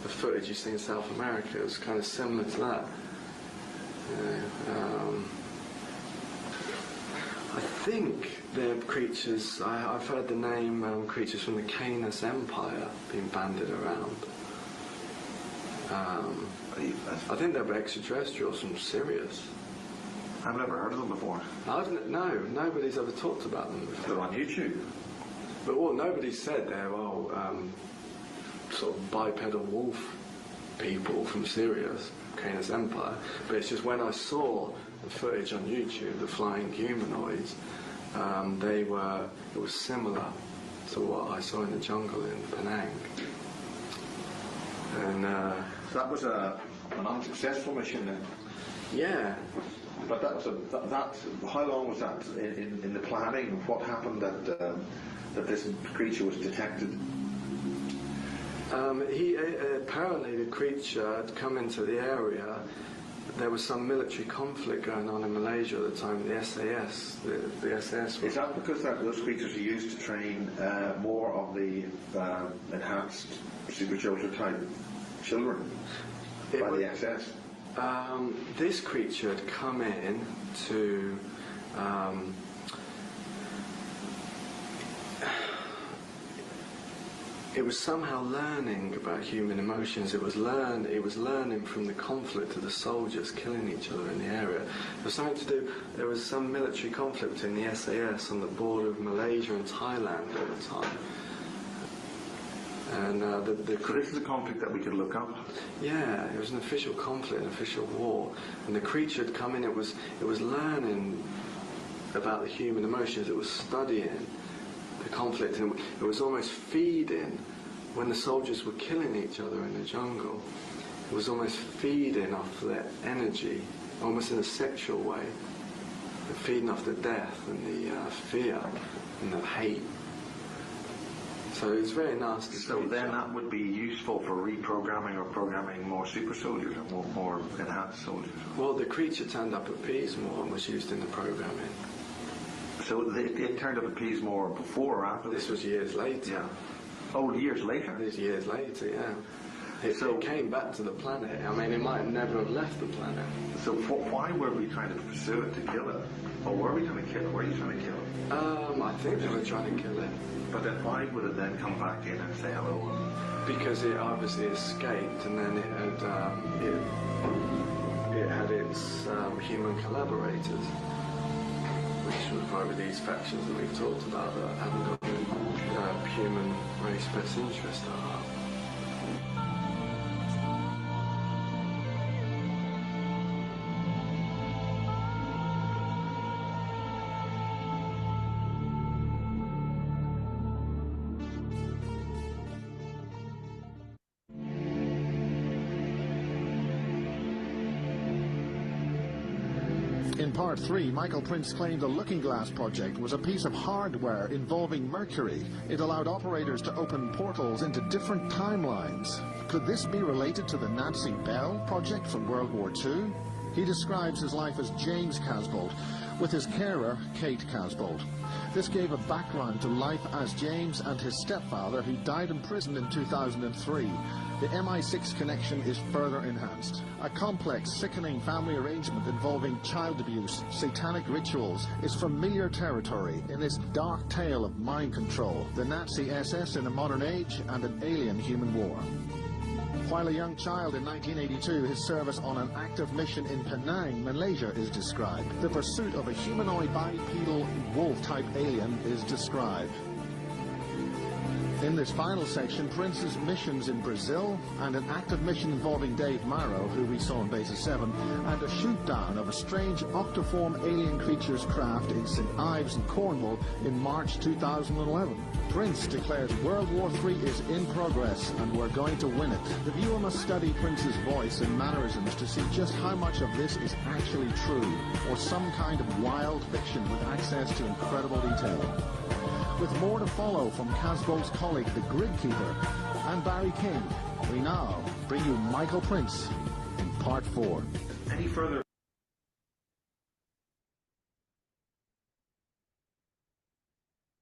Speaker 3: the footage you see in South America. It was kind of similar to that. I think they're creatures, I've heard the name creatures from the Canis Empire being bandied around. I think they're extraterrestrials from Sirius.
Speaker 2: I've never heard of them before.
Speaker 3: No, nobody's ever talked about them before.
Speaker 2: They're on YouTube.
Speaker 3: But nobody said they're sort of bipedal wolf people from Sirius, Canis Empire. But it's just when I saw the footage on YouTube, the flying humanoids, it was similar to what I saw in the jungle in Penang. And
Speaker 2: so that was an unsuccessful mission then?
Speaker 3: Yeah.
Speaker 2: But how long was that in the planning? What happened that this creature was detected?
Speaker 3: Apparently the creature had come into the area. There was some military conflict going on in Malaysia at the time. The SAS, the SAS.
Speaker 2: Is that because those creatures are used to train more of the enhanced super soldier type children by the SS?
Speaker 3: This creature had come in to it was somehow learning about human emotions. It was learning from the conflict of the soldiers killing each other in the area. There was something to do. There was some military conflict between the SAS on the border of Malaysia and Thailand at the time. And
Speaker 2: so this is a conflict that we could look up?
Speaker 3: Yeah, it was an official conflict, an official war. And the creature had come in, it was learning about the human emotions, it was studying the conflict, and it was almost feeding, when the soldiers were killing each other in the jungle, it was almost feeding off their energy, almost in a sexual way, feeding off the death and the fear and the hate. So it's very nasty.
Speaker 2: So then that would be useful for reprogramming or programming more super soldiers or more enhanced soldiers?
Speaker 3: Well, the creature turned up at Peasmore and was used in the programming.
Speaker 2: So it turned up at Peasmore before or after?
Speaker 3: This was years later.
Speaker 2: Yeah. Oh, years later?
Speaker 3: This years later, yeah. It came back to the planet. I mean, it might never have left the planet.
Speaker 2: So why were we trying to pursue it, to kill it? Or were we trying to kill it? Were you trying to kill it?
Speaker 3: I think they were trying to kill it.
Speaker 2: But then why would it then come back in and say hello?
Speaker 3: Because it obviously escaped, and then it had its human collaborators, which were probably these factions that we've talked about that haven't got the human race best interest at heart.
Speaker 1: In Part 3, Michael Prince claimed the Looking Glass project was a piece of hardware involving Mercury. It allowed operators to open portals into different timelines. Could this be related to the Nancy Bell project from World War II? He describes his life as James Casbolt, with his carer, Kate Casbolt. This gave a background to life as James and his stepfather, who died in prison in 2003. The MI6 connection is further enhanced. A complex, sickening family arrangement involving child abuse, satanic rituals, is familiar territory in this dark tale of mind control, the Nazi SS in a modern age, and an alien human war. While a young child in 1982, his service on an active mission in Penang, Malaysia is described. The pursuit of a humanoid bipedal wolf-type alien is described. In this final section, Prince's missions in Brazil and an active mission involving Dave Marrow, who we saw in Basis 7, and a shoot-down of a strange octoform alien creature's craft in St. Ives in Cornwall in March 2011. Prince declares World War III is in progress and we're going to win it. The viewer must study Prince's voice and mannerisms to see just how much of this is actually true, or some kind of wild fiction with access to incredible detail. With more to follow from Casbolt's colleague, the Grid Keeper, and Barry King, we now bring you Michael Prince in Part 4.
Speaker 2: Any further